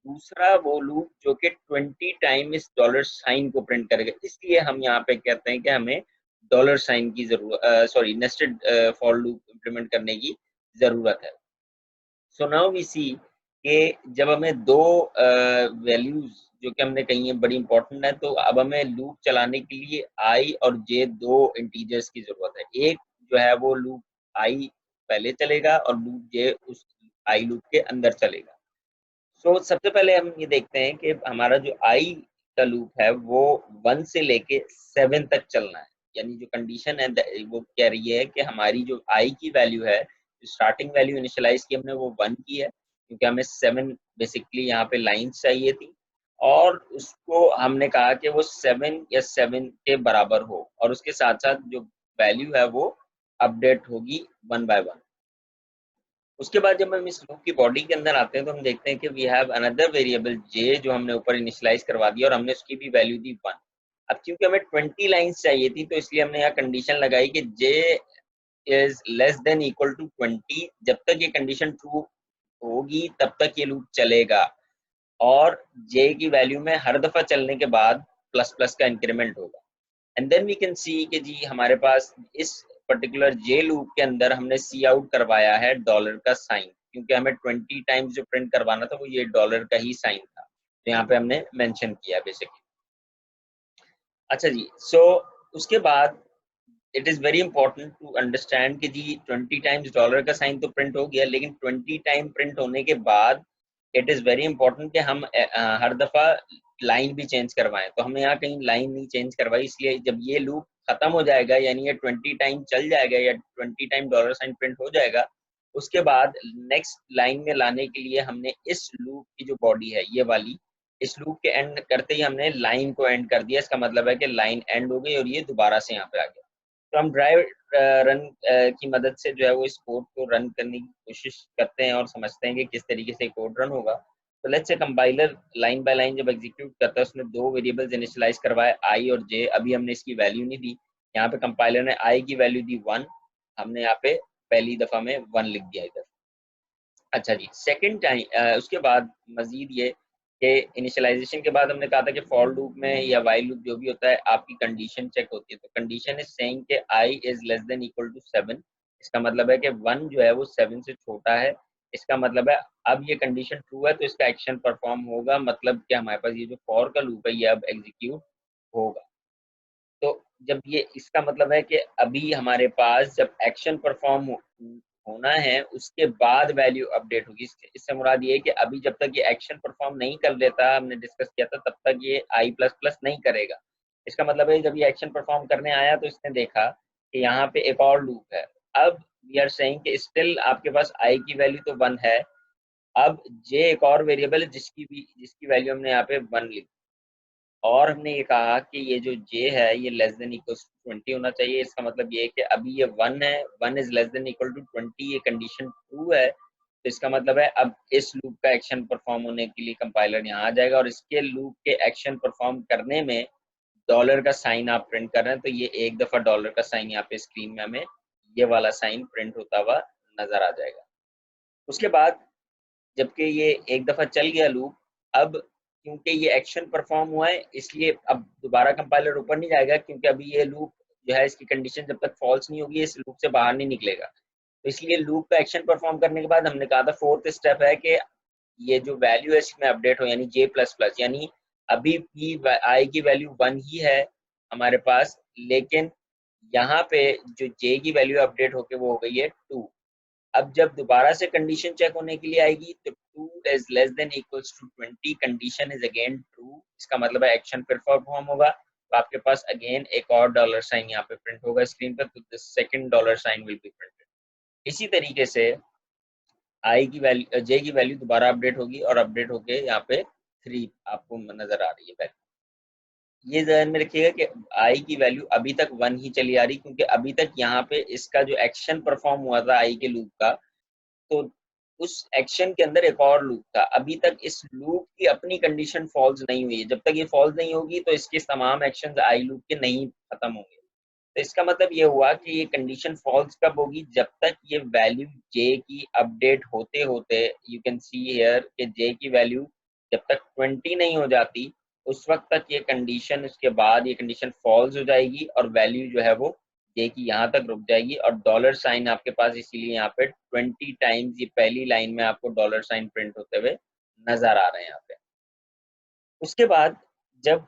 दूसरा वो लूप जो कि 20 टाइम इस डॉलर साइन को प्रिंट करेगा। इसलिए हम यहाँ पे कहते हैं कि हमें डॉलर साइन की जरूरत, sorry nested for loop implement करने की जरूरत है। सो नाउ वी सी कि जब हमें दो वैल्यूज जो कि हमने कही है बड़ी इंपॉर्टेंट है, तो अब हमें लूप चलाने के लिए आई और जे दो इंटीजर्स की जरूरत है। एक जो है वो लूप आई पहले चलेगा और लूप जे उस आई लूप के अंदर चलेगा। सो सबसे पहले हम ये देखते हैं कि हमारा जो आई का लूप है वो 1 से लेके 7 तक चलना है। यानी जो कंडीशन है वो कह रही है कि हमारी जो आई की वैल्यू है, जो स्टार्टिंग वैल्यू इनिशियलाइज की हमने वो 1 की है, क्योंकि हमें 7 बेसिकली यहाँ पे लाइंस चाहिए थी, और उसको हमने कहा कि वो 7 या 7 के बराबर हो, और उसके साथ साथ जो वैल्यू है वो अपडेट होगी 1 बाय 1। उसके बाद जब हम इस लूप की बॉडी के अंदर आते हैं तो हम देखते हैं कि वी हैव अनदर वेरिएबल जे, जो हमने ऊपर इनिशियलाइज करवा दिया, और हमने उसकी भी वैल्यू दी 1। अब क्योंकि हमें 20 लाइंस चाहिए थी तो इसलिए हमने यहाँ कंडीशन लगाई कि J is less than equal to 20। जब तक ये कंडीशन ट्रू होगी तब तक ये लूप चलेगा, और जे की वैल्यू में हर दफा चलने के बाद प्लस प्लस का इंक्रीमेंट होगा। And then we can see कि जी हमारे पास इस पर्टिकुलर जे लूप के अंदर हमने सी आउट करवाया है डॉलर का साइन, क्योंकि हमें 20 टाइम्स जो प्रिंट करवाना था वो ये डॉलर का ही साइन था, तो यहाँ पे हमने मेंशन किया बेसिकली। अच्छा जी, सो उसके बाद it is very important to understand कि जी 20 टाइम्स डॉलर का साइन तो प्रिंट हो गया, लेकिन 20 टाइम प्रिंट होने के बाद इट इज़ वेरी इंपॉर्टेंट कि हम हर दफ़ा लाइन भी चेंज करवाएं। तो हमने यहाँ कहीं लाइन नहीं चेंज करवाई, इसलिए जब ये लूप खत्म हो जाएगा यानी ये 20 टाइम चल जाएगा या 20 टाइम डॉलर साइन प्रिंट हो जाएगा, उसके बाद नेक्स्ट लाइन में लाने के लिए हमने इस लूप की जो बॉडी है ये वाली, इस लूप के एंड करते ही हमने लाइन को एंड कर दिया। इसका मतलब है कि लाइन एंड हो गई और ये दोबारा से यहाँ पे आ गया। तो हम ड्राइव रन की मदद से जो है वो इस कोड को रन करने की कोशिश करते हैं और समझते हैं कि किस तरीके से कोड रन होगा। तो let's say compiler line by line जब एग्जीक्यूट करता है उसने दो वेरिएबल्स इनिशियलाइज करवाए आई और जे। अभी हमने इसकी वैल्यू नहीं दी, यहाँ पे कंपाइलर ने आई की वैल्यू दी 1, हमने यहाँ पे पहली दफा में 1 लिख दिया इधर। अच्छा जी, सेकंड टाइम उसके बाद मजीद ये कि इनिशियलाइजेशन के बाद हमने कहा था कि फॉर लूप में या वाइल लूप जो भी होता है आपकी कंडीशन चेक होती है। तो कंडीशन इज सेइंग कि I is less than equal to 7। इसका मतलब है कि 1 जो है वो 7 से छोटा है। इसका मतलब है अब ये कंडीशन ट्रू है तो इसका एक्शन परफॉर्म होगा, मतलब कि हमारे पास ये जो फॉर का लूप है ये अब एग्जीक्यूट होगा। तो जब ये इसका मतलब है कि अभी हमारे पास जब एक्शन परफॉर्म होना है उसके बाद वैल्यू अपडेट होगी। इससे मुराद ये है कि अभी जब तक ये एक्शन परफॉर्म नहीं कर लेता, हमने डिस्कस किया था, तब तक ये आई प्लस प्लस नहीं करेगा। इसका मतलब है जब ये एक्शन परफॉर्म करने आया तो इसने देखा कि यहाँ पे एक और लूप है। अब वी आर सेइंग कि स्टिल आपके पास आई की वैल्यू तो 1 है, अब जे एक और वेरिएबल है जिसकी वैल्यू हमने यहाँ पे 1 ली, और हमने ये कहा कि ये जो j है ये लेस देन इक्वल टू 20 होना चाहिए। इसका मतलब ये है कि अभी ये 1 है, 1 is less than equal to 20, ये कंडीशन ट्रू है। तो इसका मतलब है अब इस लूप का एक्शन परफॉर्म होने के लिए कंपाइलर यहाँ आ जाएगा, और इसके लूप के एक्शन परफॉर्म करने में डॉलर का साइन आप प्रिंट कर रहे हैं, तो ये एक दफा डॉलर का साइन यहाँ पे स्क्रीन में हमें ये वाला साइन प्रिंट होता हुआ नजर आ जाएगा। उसके बाद जबकि ये एक दफा चल गया लूप, अब क्योंकि ये एक्शन परफॉर्म हुआ है इसलिए अब दोबारा कंपाइलर ऊपर नहीं जाएगा, क्योंकि अभी ये लूप जो है इसकी कंडीशन जब तक फॉल्स नहीं होगी इस लूप से बाहर नहीं निकलेगा। तो इसलिए लूप का एक्शन परफॉर्म करने के बाद हमने कहा था फोर्थ स्टेप है कि ये जो वैल्यू है इसमें अपडेट हो, यानी जे प्लस प्लस, यानी अभी पी आई की वैल्यू 1 ही है हमारे पास, लेकिन यहाँ पे जो जे की वैल्यू अपडेट होके वो हो गई है 2। अब जब दोबारा से कंडीशन चेक होने के लिए आएगी तो 2 is less than equals to 20, condition is again true. इसका मतलब है एक्शन फिर परफॉर्म होगा, तो आपके पास अगेन एक और डॉलर साइन यहाँ पे प्रिंट होगा स्क्रीन पर, तो the second dollar sign will be printed. इसी तरीके से आई की वैल्यू, जे की वैल्यू दोबारा अपडेट होगी और अपडेट होके यहाँ पे 3 आपको नजर आ रही है वैल्यू। ये ध्यान में रखिएगा कि आई की वैल्यू अभी तक 1 ही चली आ रही, क्योंकि अभी तक यहाँ पे इसका जो एक्शन परफॉर्म हुआ था आई के लूप का, तो उस एक्शन के अंदर एक और लूप था। अभी तक इस लूप की अपनी कंडीशन फॉल्स नहीं हुई है। जब तक ये फॉल्स नहीं होगी तो इसके तमाम एक्शंस आई लूप के नहीं खत्म होंगे। तो इसका मतलब ये हुआ कि ये कंडीशन फॉल्स कब होगी, जब तक ये वैल्यू जे की अपडेट होते होते, यू कैन सी हियर कि जे की वैल्यू जब तक 20 नहीं हो जाती, उस वक्त तक ये कंडीशन, उसके बाद ये कंडीशन फॉल्स हो जाएगी और वैल्यू जो है वो जे की यहाँ तक रुक जाएगी। और डॉलर साइन आपके पास इसीलिए यहाँ पे 20 टाइम्स ये पहली लाइन में आपको डॉलर साइन प्रिंट होते हुए नजर आ रहे हैं यहाँ पे। उसके बाद जब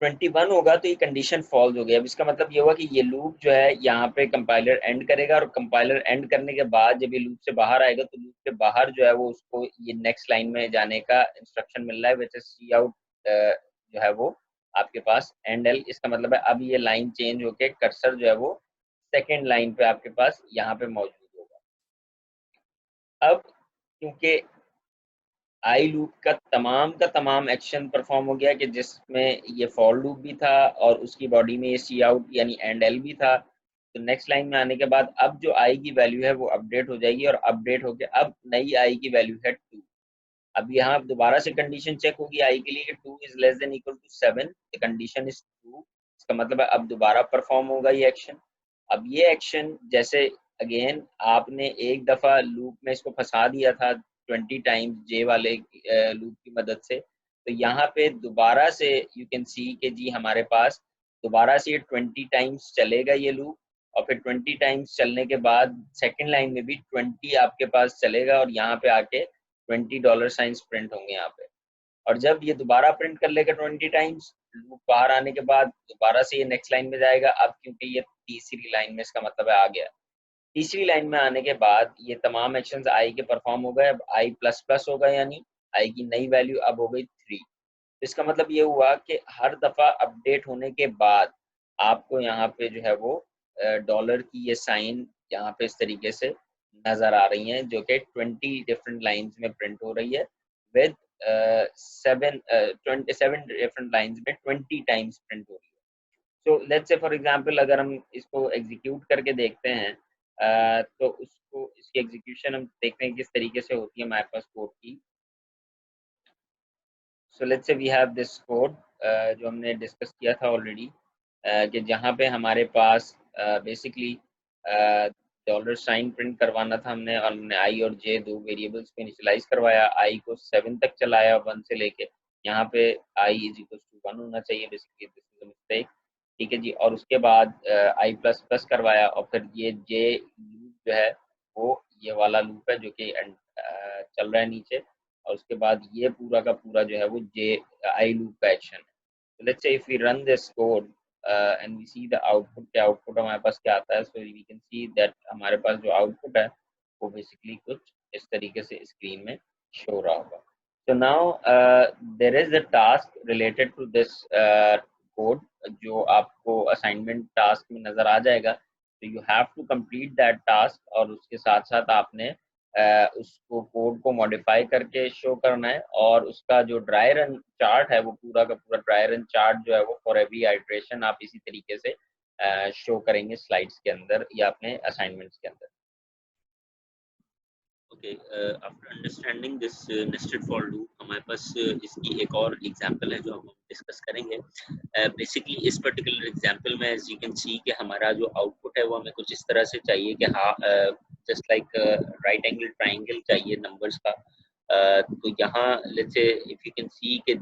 21 होगा तो ये कंडीशन फॉल्स हो गया। अब इसका मतलब ये हुआ कि ये लूप जो है यहाँ पे कंपाइलर एंड करेगा, और कंपाइलर एंड करने के बाद जब ये लूप से बाहर आएगा तो लूप से बाहर जो है वो उसको ये नेक्स्ट लाइन में जाने का इंस्ट्रक्शन मिल रहा है, विच इज सी आउट जो है वो आपके पास एंड एल। इसका मतलब है अब ये लाइन चेंज होके कर्सर जो है वो सेकेंड लाइन पे आपके पास यहाँ पे मौजूद होगा। अब क्योंकि आई लूप का तमाम एक्शन परफॉर्म हो गया कि जिसमें ये फॉर लूप भी था और उसकी बॉडी में ये सी आउट यानी एंड एल भी था, तो नेक्स्ट लाइन में आने के बाद अब जो आई की वैल्यू है वो अपडेट हो जाएगी, और अपडेट होके अब नई आई की वैल्यू है 2। अब यहाँ दोबारा से कंडीशन चेक होगी आई के लिए कि 2 is less than equal to 7, the condition is true. इसका मतलब है अब दोबारा परफॉर्म होगा ये एक्शन। अब ये एक्शन जैसे अगेन आपने एक दफा लूप में इसको फंसा दिया था 20 टाइम्स जे वाले लूप की मदद से, तो यहाँ पे दोबारा से यू कैन सी के जी हमारे पास दोबारा से ये 20 टाइम्स चलेगा ये लूप, और फिर 20 टाइम्स चलने के बाद सेकेंड लाइन में भी 20 आपके पास चलेगा और यहाँ पे आके 20 डॉलर साइंस प्रिंट होंगे यहाँ पे। और जब ये दोबारा प्रिंट कर लेगा 20 टाइम्स, लूप बाहर आने के बाद दोबारा से ये नेक्स्ट लाइन में जाएगा। अब क्योंकि ये तीसरी लाइन में इसका मतलब है आ गया, तीसरी लाइन में आने के बाद ये तमाम एक्शंस आई के परफॉर्म हो गए। अब आई प्लस प्लस होगा, यानी आई की नई वैल्यू अब हो गई 3। इसका मतलब ये हुआ कि हर दफा अपडेट होने के बाद आपको यहाँ पे जो है वो डॉलर की ये साइन यहाँ पे इस तरीके से नजर आ रही हैं, जो कि 20 डिफरेंट लाइंस में प्रिंट हो रही है विद 27 डिफरेंट लाइंस में 20 टाइम्स प्रिंट हो रही है। So let's say for example अगर हम इसको एग्जीक्यूट करके देखते हैं, तो उसको इसकी एग्जीक्यूशन हम देखते हैं किस तरीके से होती है हमारे पास कोड की। So let's say we have this code जो हमने डिस्कस किया था ऑलरेडी, कि जहाँ पे हमारे पास बेसिकली डॉलर साइन प्रिंट करवाना था हमने, और हमने आई और जे दो वेरिएबल्स को इनिशियलाइज करवाया। आई को 7 तक चलाया 1 से लेके, यहाँ पे आई इज इक्वल टू 1 होना चाहिए, basically this is a mistake. ठीक है जी। और उसके बाद आई प्लस प्लस करवाया, और फिर ये जे लूप जो है वो ये वाला लूप है जो कि चल रहा है नीचे, और उसके बाद ये पूरा का पूरा जो है वो जे आई लूप का एक्शन है। So let's say if we run this code and we see the output, क्या आउटपुट हमारे पास क्या आता है, so we can see that हमारे पास जो आउटपुट है वो बेसिकली कुछ इस तरीके से स्क्रीन में शो रहा होगा। So now there is a task related to this code जो आपको असाइनमेंट टास्क में नजर आ जाएगा। तो you have to complete that task, और उसके साथ साथ आपने उसको कोड को मॉडिफाई करके शो करना है, और उसका जो ड्राई रन चार्ट है वो पूरा का पूरा ड्राई रन चार्ट जो है वो फॉर एवरी आइट्रेशन आप इसी तरीके से शो करेंगे स्लाइड्स के अंदर या अपने असाइनमेंट्स के अंदर। Okay, after understanding this nested for loop हमारे पास इसकी एक और एग्जांपल है जो हम डिस्कस करेंगे। बेसिकली इस पर्टिकुलर एग्जांपल में एज यू कैन सी कि हमारा जो आउटपुट है वो हमें कुछ इस तरह से चाहिए कि हाँ just like right angle triangle चाहिए नंबर्स का। तो यहाँ let's say if you can see कि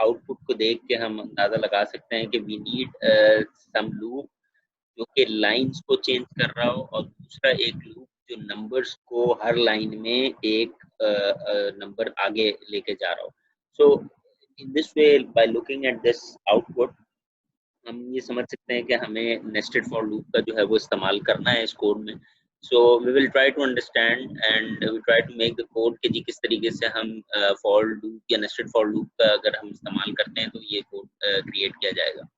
आउटपुट को देख के हम अंदाजा लगा सकते हैं कि वी नीड सम लूप जो कि लाइंस को चेंज कर रहा हो, और दूसरा एक लूप जो नंबर्स को हर लाइन में एक नंबर आगे लेके जा रहा हो। So in this way by looking at this output हम ये समझ सकते हैं कि हमें नेस्टेड फॉर लूप का जो है वो इस्तेमाल करना है इस कोड में। So we will try to understand and we try to make the code कि जी किस तरीके से हम फॉर लूप या नेस्टेड फॉर लूप का अगर हम इस्तेमाल करते हैं तो ये कोड क्रिएट किया जाएगा।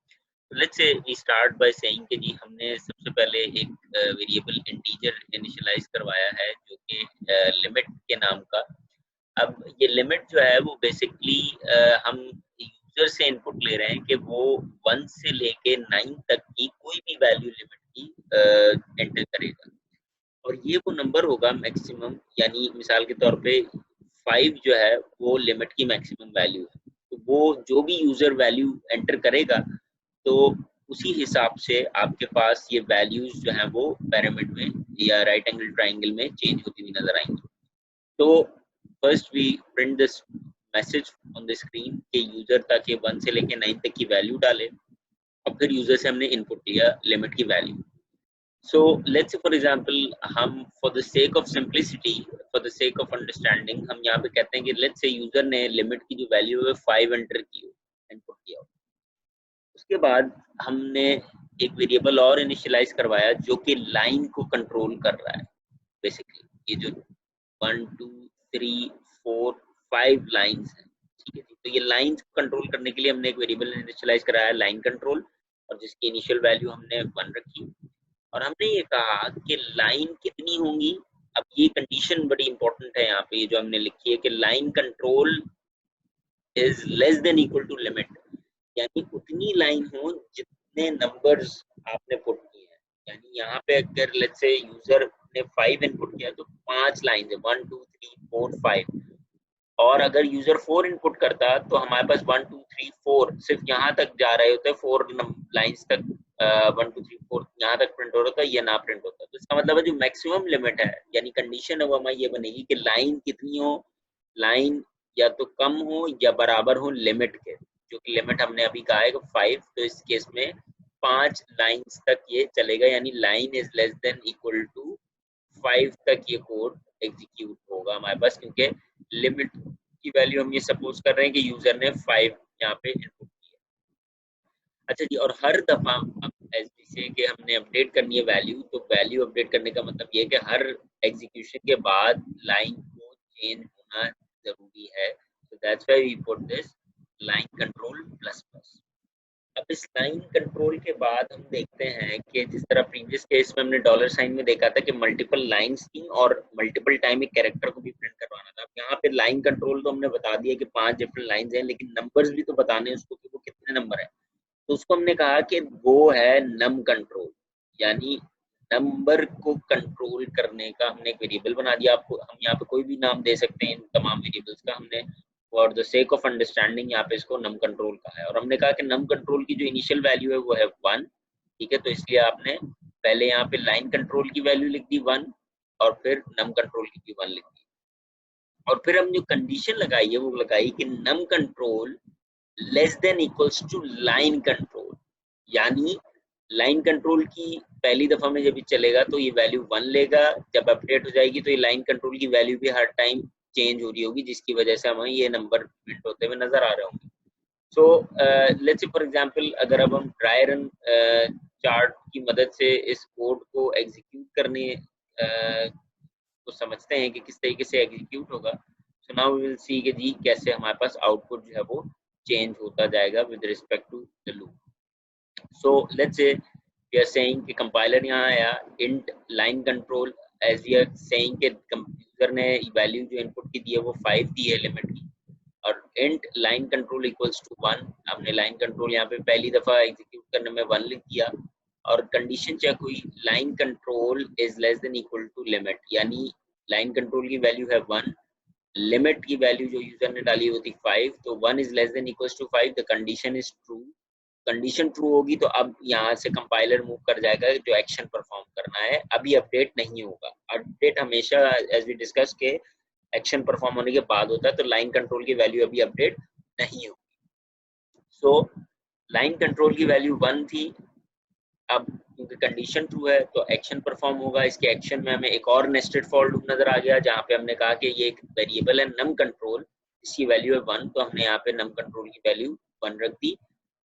Let's say we start by saying कि जी हमने सबसे पहले एक वेरिएबल इंटीजर इनिशियलाइज करवाया है जो कि लिमिट के नाम का। अब ये लिमिट जो है वो बेसिकली हम यूजर से इनपुट ले रहे हैं कि वो 1 से लेके 9 तक की कोई भी वैल्यू लिमिट की एंटर करेगा, और ये वो नंबर होगा मैक्सिमम, यानी मिसाल के तौर पे 5 जो है वो लिमिट की मैक्सिमम वैल्यू है, तो वो जो भी यूजर वैल्यू एंटर करेगा तो उसी हिसाब से आपके पास ये वैल्यूज जो हैं वो पिरामिड में या राइट एंगल ट्राइंगल में चेंज होती हुई नजर आएंगी। तो first we print this message on the screen कि यूजर तक 1 से लेके 9 तक की वैल्यू डाले, और फिर यूजर से हमने इनपुट लिया लिमिट की value. So let's say for example हम for the sake of simplicity, for the sake of understanding, हम यहाँ पे कहते हैं कि let's say यूजर ने लिमिट की जो वैल्यू है 5 एंटर की हो, इनपुट किया हो, उसके बाद हमने एक वेरिएबल और इनिशियलाइज करवाया जो कि लाइन को कंट्रोल कर रहा है। बेसिकली ये जो 1 2 3 4 5 लाइंस हैं, ठीक है जी, तो ये लाइंस को कंट्रोल करने के लिए हमने एक वेरिएबल इनिशियलाइज कराया लाइन कंट्रोल, और जिसकी इनिशियल वैल्यू हमने 1 रखी, और हमने ये कहा कि लाइन कितनी होंगी। अब ये कंडीशन बड़ी इंपॉर्टेंट है यहाँ पे, ये जो हमने लिखी है कि line control is less than equal to limit, यानी उतनी लाइन हो जितने नंबर्स आपने पुट किए हैं। यानी यहाँ पे अगर लेट्स से यूजर ने 5 इनपुट किया तो 5 लाइन है, 1 2 3 4 5, और अगर यूजर 4 इनपुट करता तो हमारे पास 1 2 3 4 सिर्फ यहाँ तक जा रहे होते, 4 लाइंस तक 1 2 3 4 यहाँ तक प्रिंट हो रहा था, ये ना प्रिंट होता। तो इसका मतलब है जो मैक्सिमम लिमिट है, यानी कंडीशन है वो हमारी ये बनेगी कि लाइन कितनी हो, लाइन या तो कम हो या बराबर हो लिमिट के, जो कि लिमिट हमने अभी कहा है कि 5, तो इस केस में 5 लाइंस तक ये चलेगा, यानी line is less than equal to 5 तक ये कोड एग्जीक्यूट होगा हमारे पास, क्योंकि लिमिट की वैल्यू हम ये सपोज कर रहे हैं कि यूजर ने 5 यहाँ पे इनपुट किया। अच्छा जी, और हर दफा जैसे कि हमने अपडेट करनी है वैल्यू, तो वैल्यू अपडेट करने का मतलब ये है कि हर एग्जीक्यूशन के बाद लाइन को चेंज होना जरूरी है। so that's why we put this line control plus plus। अब इस लाइन कंट्रोल के बाद हम देखते हैं कि जिस तरह प्रीवियस केस में हमने डॉलर साइन में देखा था कि मल्टीपल लाइंस थी और मल्टीपल टाइम एक कैरेक्टर को भी प्रिंट करवाना था। अब यहाँ पे लाइन कंट्रोल तो हमने बता दिया कि 5 डिफरेंट लाइंस हैं, लेकिन नंबर्स भी तो बताने हैं उसको कि वो कितने नंबर है। तो उसको हमने कहा कि वो है नम कंट्रोल, यानी नंबर को कंट्रोल करने का हमने एक वेरिएबल बना दिया। आपको हम यहाँ पे कोई भी नाम दे सकते हैं इन तमाम वेरिएबल्स का, हमने for the sake of understanding यहाँ पे इसको नम कंट्रोल कहा है। और हमने कहा कि नम कंट्रोल की जो इनिशियल वैल्यू है वो है 1, ठीक है, तो इसलिए आपने पहले यहाँ पे लाइन कंट्रोल की वैल्यू लिख दी 1, और फिर नम कंट्रोल की भी 1 लिख दी, और फिर हम जो कंडीशन लगाई है वो लगाई कि num control less than equals to line control, यानी लाइन कंट्रोल की पहली दफा में जब ये चलेगा तो ये वैल्यू 1 लेगा, जब अपडेट हो जाएगी तो ये लाइन कंट्रोल की वैल्यू भी हर टाइम चेंज हो रही होगी, जिसकी वजह से हमें ये नंबर प्रिंट होते हुए नजर आ रहे होंगे। सो लेट्स से फॉर एग्जांपल अगर अब हम ड्राई रन चार्ट की मदद से इस कोड को एग्जीक्यूट करने को समझते हैं कि किस तरीके से एग्जीक्यूट होगा, so now we will see कि जी कैसे हमारे पास आउटपुट जो है वो चेंज होता जाएगा with respect to the loop. So let's say we are saying कि कंपाइलर यहाँ आया int line control, as we are saying कि यूजर ने वैल्यू जो इनपुट की दी है वो 5 दी है लिमिट की, और int line control equals to 1, हमने लाइन कंट्रोल यहाँ पे पहली दफा एग्जीक्यूट करने में 1 लिख दिया, और कंडीशन चेक हुई line control is less than equal to limit, यानी लाइन कंट्रोल की वैल्यू है 1, लिमिट की वैल्यू जो यूजर ने डाली होती 5, तो 1 is less than equal to 5, the condition is true. Condition true होगी तो अब यहाँ से कंपाइलर मूव कर जाएगा जो एक्शन परफॉर्म करना है, अभी अपडेट नहीं होगा। अपडेट हमेशा एज वी डिस्कस के एक्शन परफॉर्म होने के बाद होता है, तो लाइन कंट्रोल की वैल्यू अभी अपडेट नहीं होगी। सो लाइन कंट्रोल की वैल्यू 1 थी, अब क्योंकि कंडीशन ट्रू है तो एक्शन परफॉर्म होगा। इसके एक्शन में हमें एक और नेस्टेड फॉर लूप नजर आ गया, जहाँ पे हमने कहा कि ये एक वेरिएबल है नम कंट्रोल, इसकी वैल्यू है 1, तो हमने यहाँ पे नम कंट्रोल की वैल्यू 1 रख दी,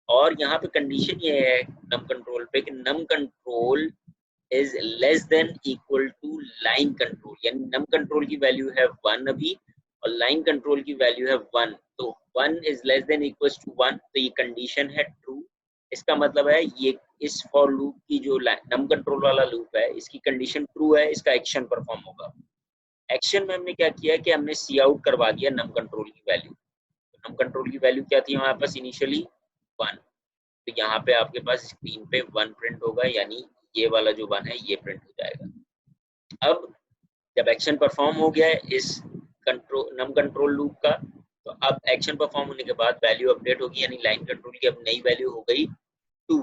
और यहाँ पे कंडीशन ये है नम कंट्रोल पे कि num control is less than equal to line control, यानी नम कंट्रोल की वैल्यू है 1 अभी और लाइन कंट्रोल की वैल्यू है 1, तो 1 is less than equal to 1, तो ये कंडीशन है ट्रू। इसका मतलब है ये इस फॉर लूप की जो नम कंट्रोल वाला लूप है इसकी कंडीशन ट्रू है, इसका एक्शन परफॉर्म होगा। एक्शन में हमने क्या किया कि हमने सी आउट करवा दिया नम कंट्रोल की वैल्यू। तो नम कंट्रोल की वैल्यू क्या थी हमारे पास इनिशियली 1, तो यहाँ पे आपके पास स्क्रीन पे 1 प्रिंट होगा, यानी ये वाला जो 1 है ये प्रिंट हो जाएगा। अब जब एक्शन परफॉर्म हो गया है इस नम कंट्रोल लूप का, तो अब एक्शन परफॉर्म होने के बाद वैल्यू अपडेट होगी, यानी लाइन कंट्रोल की अब नई वैल्यू हो गई 2।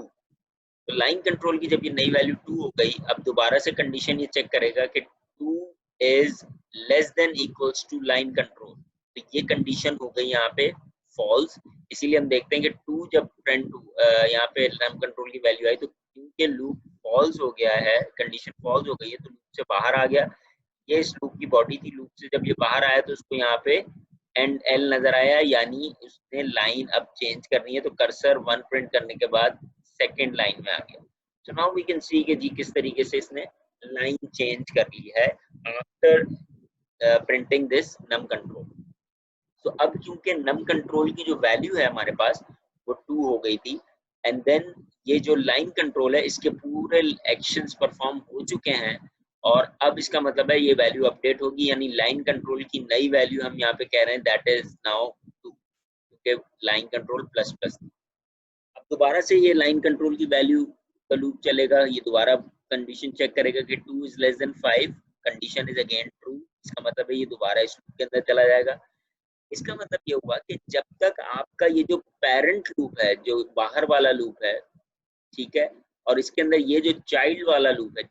तो लाइन कंट्रोल की जब ये नई वैल्यू 2 हो गई, अब दोबारा से कंडीशन ये चेक करेगा कि 2 is less than equals to line control. तो ये कंडीशन हो गई यहाँ पे फॉल्स। इसीलिए हम देखते हैं कि 2 जब प्रिंट यहाँ पे लैम्प कंट्रोल की वैल्यू आई, तो क्योंकि लूप फॉल्स हो गया है, कंडीशन फॉल्स हो गई है, तो लूप से बाहर आ गया। ये इस लूप की बॉडी थी, लूप से जब ये बाहर आया तो उसको यहाँ पे एंड एल नजर आया, यानी उसने लाइन अब चेंज करनी है। तो कर्सर 1 प्रिंट करने के बाद सेकेंड लाइन में आ गया। So now we can see कि जी किस तरीके से इसने लाइन चेंज कर ली है after printing this num control. तो अब क्योंकि नम कंट्रोल की जो वैल्यू है हमारे पास वो 2 हो गई थी, एंड देन ये जो लाइन कंट्रोल है इसके पूरे एक्शंस परफॉर्म हो चुके हैं, और अब इसका मतलब है ये वैल्यू अपडेट होगी, यानी लाइन कंट्रोल की नई वैल्यू हम यहाँ पे कह रहे हैं दैट इज नाउ 2, क्योंकि लाइन कंट्रोल प्लस प्लस। अब दोबारा से ये लाइन कंट्रोल की वैल्यू का लूप चलेगा, ये दोबारा कंडीशन चेक करेगा कि 2 is less then 5, condition is again true. इसका मतलब है ये दोबारा इस लूप के अंदर चला जाएगा। इसका मतलब ये हुआ कि जब तक आपका ये जो पेरेंट लूप है, जो बाहर वाला लूप है, ठीक है, और इसके अंदर ये जो चाइल्ड वाला लूप है,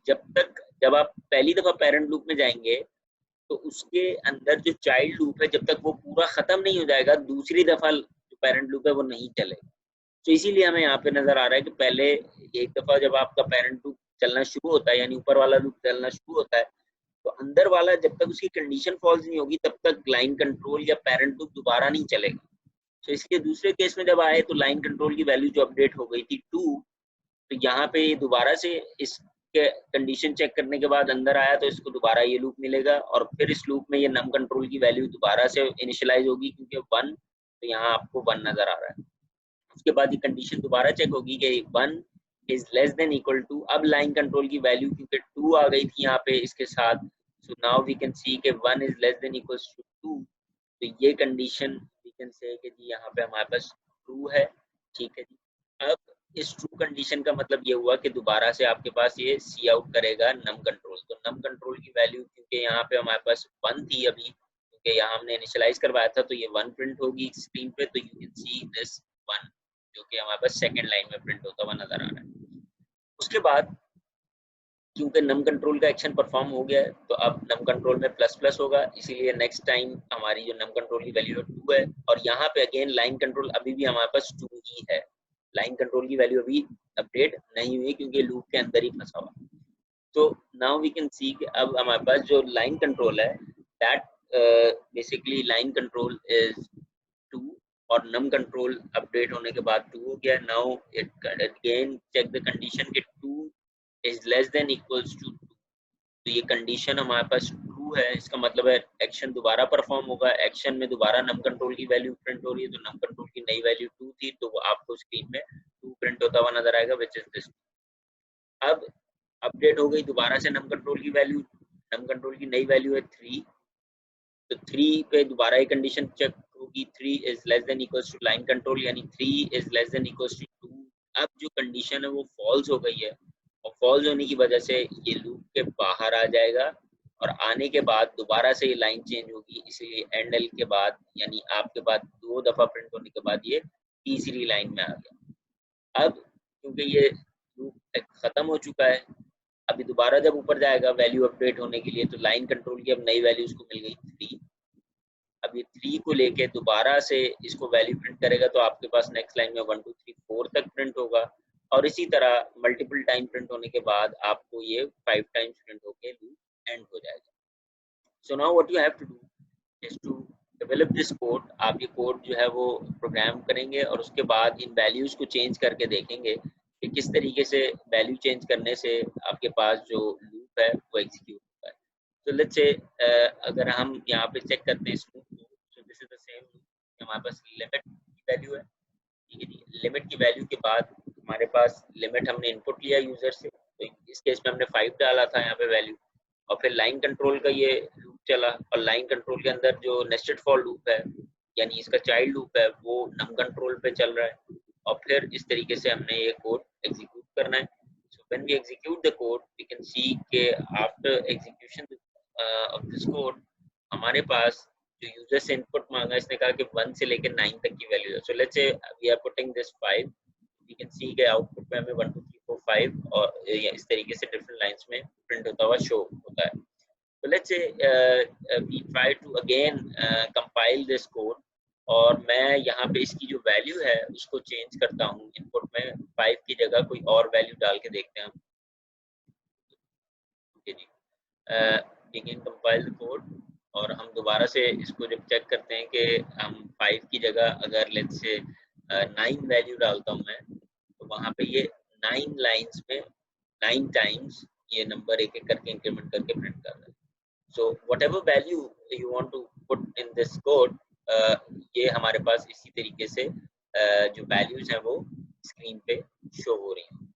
जब आप पहली दफा पेरेंट लूप में जाएंगे तो उसके अंदर जो चाइल्ड लूप है, जब तक वो पूरा खत्म नहीं हो जाएगा, दूसरी दफा जो पेरेंट लूप है वो नहीं चलेगा। तो इसीलिए हमें यहाँ पे नजर आ रहा है कि पहले एक दफा जब आपका पेरेंट लूप चलना शुरू होता है, यानी ऊपर वाला लूप चलना शुरू होता है, तो अंदर वाला जब तक उसकी कंडीशन फॉल्स नहीं होगी तब तक लाइन कंट्रोल या पेरेंट लूप दोबारा नहीं चलेगा। तो इसके दूसरे केस में जब आए तो लाइन कंट्रोल की वैल्यू जो अपडेट हो गई थी 2, तो यहाँ पे दोबारा से इसके कंडीशन चेक करने के बाद अंदर आया, तो इसको दोबारा ये लूप मिलेगा, और फिर इस लूप में ये नम कंट्रोल की वैल्यू दोबारा से इनिशियलाइज होगी, क्योंकि 1, तो यहाँ आपको 1 नजर आ रहा है। उसके बाद ये कंडीशन दोबारा चेक होगी कि 1 is less than equal to, अब लाइन कंट्रोल की वैल्यू क्योंकि 2 आ गई थी यहाँ पे इसके साथ, so now we can see कि 1 is less than equal to 2। तो ये कंडीशन वी कैन से कि जी यहाँ पे हमारे पास ट्रू है, ठीक है जी। अब इस ट्रू कंडीशन का मतलब ये हुआ कि दोबारा से आपके पास ये सी आउट करेगा नम कंट्रोल। तो नम कंट्रोल की वैल्यू क्योंकि यहाँ पे हमारे पास 1 थी अभी, क्योंकि यहाँ हमने इनिशियलाइज करवाया था, तो ये 1 प्रिंट होगी स्क्रीन पे। तो यू कैन सी दिस 1 जो कि हमारे पास सेकंड लाइन में प्रिंट होता हुआ नजर आ रहा है। उसके बाद क्योंकि नम कंट्रोल का एक्शन परफॉर्म हो गया है, तो अब नम कंट्रोल में प्लस प्लस होगा, इसीलिए नेक्स्ट टाइम हमारी जो नम कंट्रोल की वैल्यू 2 है, और यहाँ पे अगेन लाइन कंट्रोल अभी भी हमारे पास 2 ही है। लाइन कंट्रोल की वैल्यू अभी अपडेट नहीं हुई क्योंकि लूप के अंदर ही फंसा हुआ। तो नाउ वी कैन सी कि अब हमारे पास जो लाइन कंट्रोल है that basically line control is 2, और नम कंट्रोल अपडेट होने के बाद 2 हो गया। Now it again check the condition कि 2 is less than equals to 2। तो ये कंडीशन हमारे पास ट्रू है, इसका मतलब है एक्शन दोबारा परफॉर्म होगा। एक्शन में दोबारा नम कंट्रोल की वैल्यू प्रिंट हो रही है, तो नम कंट्रोल की नई वैल्यू 2 थी, तो वो आपको स्क्रीन में 2 प्रिंट होता हुआ नजर आएगा, विच इज दिस। अब अपडेट हो गई दोबारा से नम कंट्रोल की वैल्यू, नम कंट्रोल की नई वैल्यू है 3, तो 3 पे दोबारा ये कंडीशन चेक होगी, 3 is less than equals to line control, यानी 3 is less than equals to 2। अब जो कंडीशन है वो फॉल्स हो गई है, और फॉल्स होने की वजह से ये लूप के बाहर आ जाएगा, और आने के बाद दोबारा से ये लाइन चेंज होगी, इसलिए एंड एल के बाद, यानी आपके बाद 2 दफा प्रिंट होने के बाद ये तीसरी लाइन में आ गया। अब क्योंकि ये लूप खत्म हो चुका है, अभी दोबारा जब ऊपर जाएगा वैल्यू अपडेट होने के लिए, तो लाइन कंट्रोल की अब नई वैल्यू उसको मिल गई 3। अब ये 3 को लेके दोबारा से इसको वैल्यू प्रिंट करेगा, तो आपके पास नेक्स्ट लाइन में 1 2 3 4 तक प्रिंट होगा, और इसी तरह मल्टीपल टाइम प्रिंट होने के बाद आपको ये 5 टाइम्स प्रिंट होके लूप एंड हो जाएगा। So now what you have to do is to develop this code. आप ये कोड जो है वो प्रोग्राम करेंगे, और उसके बाद इन वैल्यूज को चेंज करके देखेंगे कि किस तरीके से वैल्यू चेंज करने से आपके पास जो लूप है वो एग्जीक्यूट होता है। तो लेट्स से अगर हम यहाँ पे चेक करते हैं इस लूप को, so this is the same loop. हमारे पास लिमिट की वैल्यू है, ठीक है जी। लिमिट की वैल्यू के बाद हमारे पास लिमिट हमने इनपुट लिया यूजर से, तो इस केस में हमने 5 डाला था यहाँ पे वैल्यू, और फिर लाइन कंट्रोल का ये लूप चला, और लाइन कंट्रोल के अंदर जो नेस्टेड फॉर लूप है यानी इसका चाइल्ड लूप है वो नम कंट्रोल पे चल रहा है, और फिर इस तरीके से हमने ये कोड एग्जीक्यूट करना है। So when we execute the code we can see के after execution of this code हमारे पास जो यूजर से इनपुट मांगा, इसने कहा कि 1 से लेकर 9 तक की वैल्यू है। So let's say we are putting this 5, we can see के आउटपुट में हमें 1 2 3 4 5 और इस तरीके से डिफरेंट लाइंस में प्रिंट होता हुआ शो होता है। So let's say we try to again compile this code, और मैं यहाँ पे इसकी जो वैल्यू है उसको चेंज करता हूँ, इनपुट में 5 की जगह कोई और वैल्यू डाल के देखते हैं हम। ओके जी, we can compile the code, और हम दोबारा से इसको जब चेक करते हैं कि हम 5 की जगह अगर लेट्स से 9 वैल्यू डालता हूँ मैं, तो वहाँ पे ये 9 लाइंस में 9 टाइम्स ये नंबर एक एक करके इंक्रीमेंट करके प्रिंट कर रहा है। So whatever value you want to put in this code, ये हमारे पास इसी तरीके से जो वैल्यूज हैं वो स्क्रीन पे शो हो रही हैं।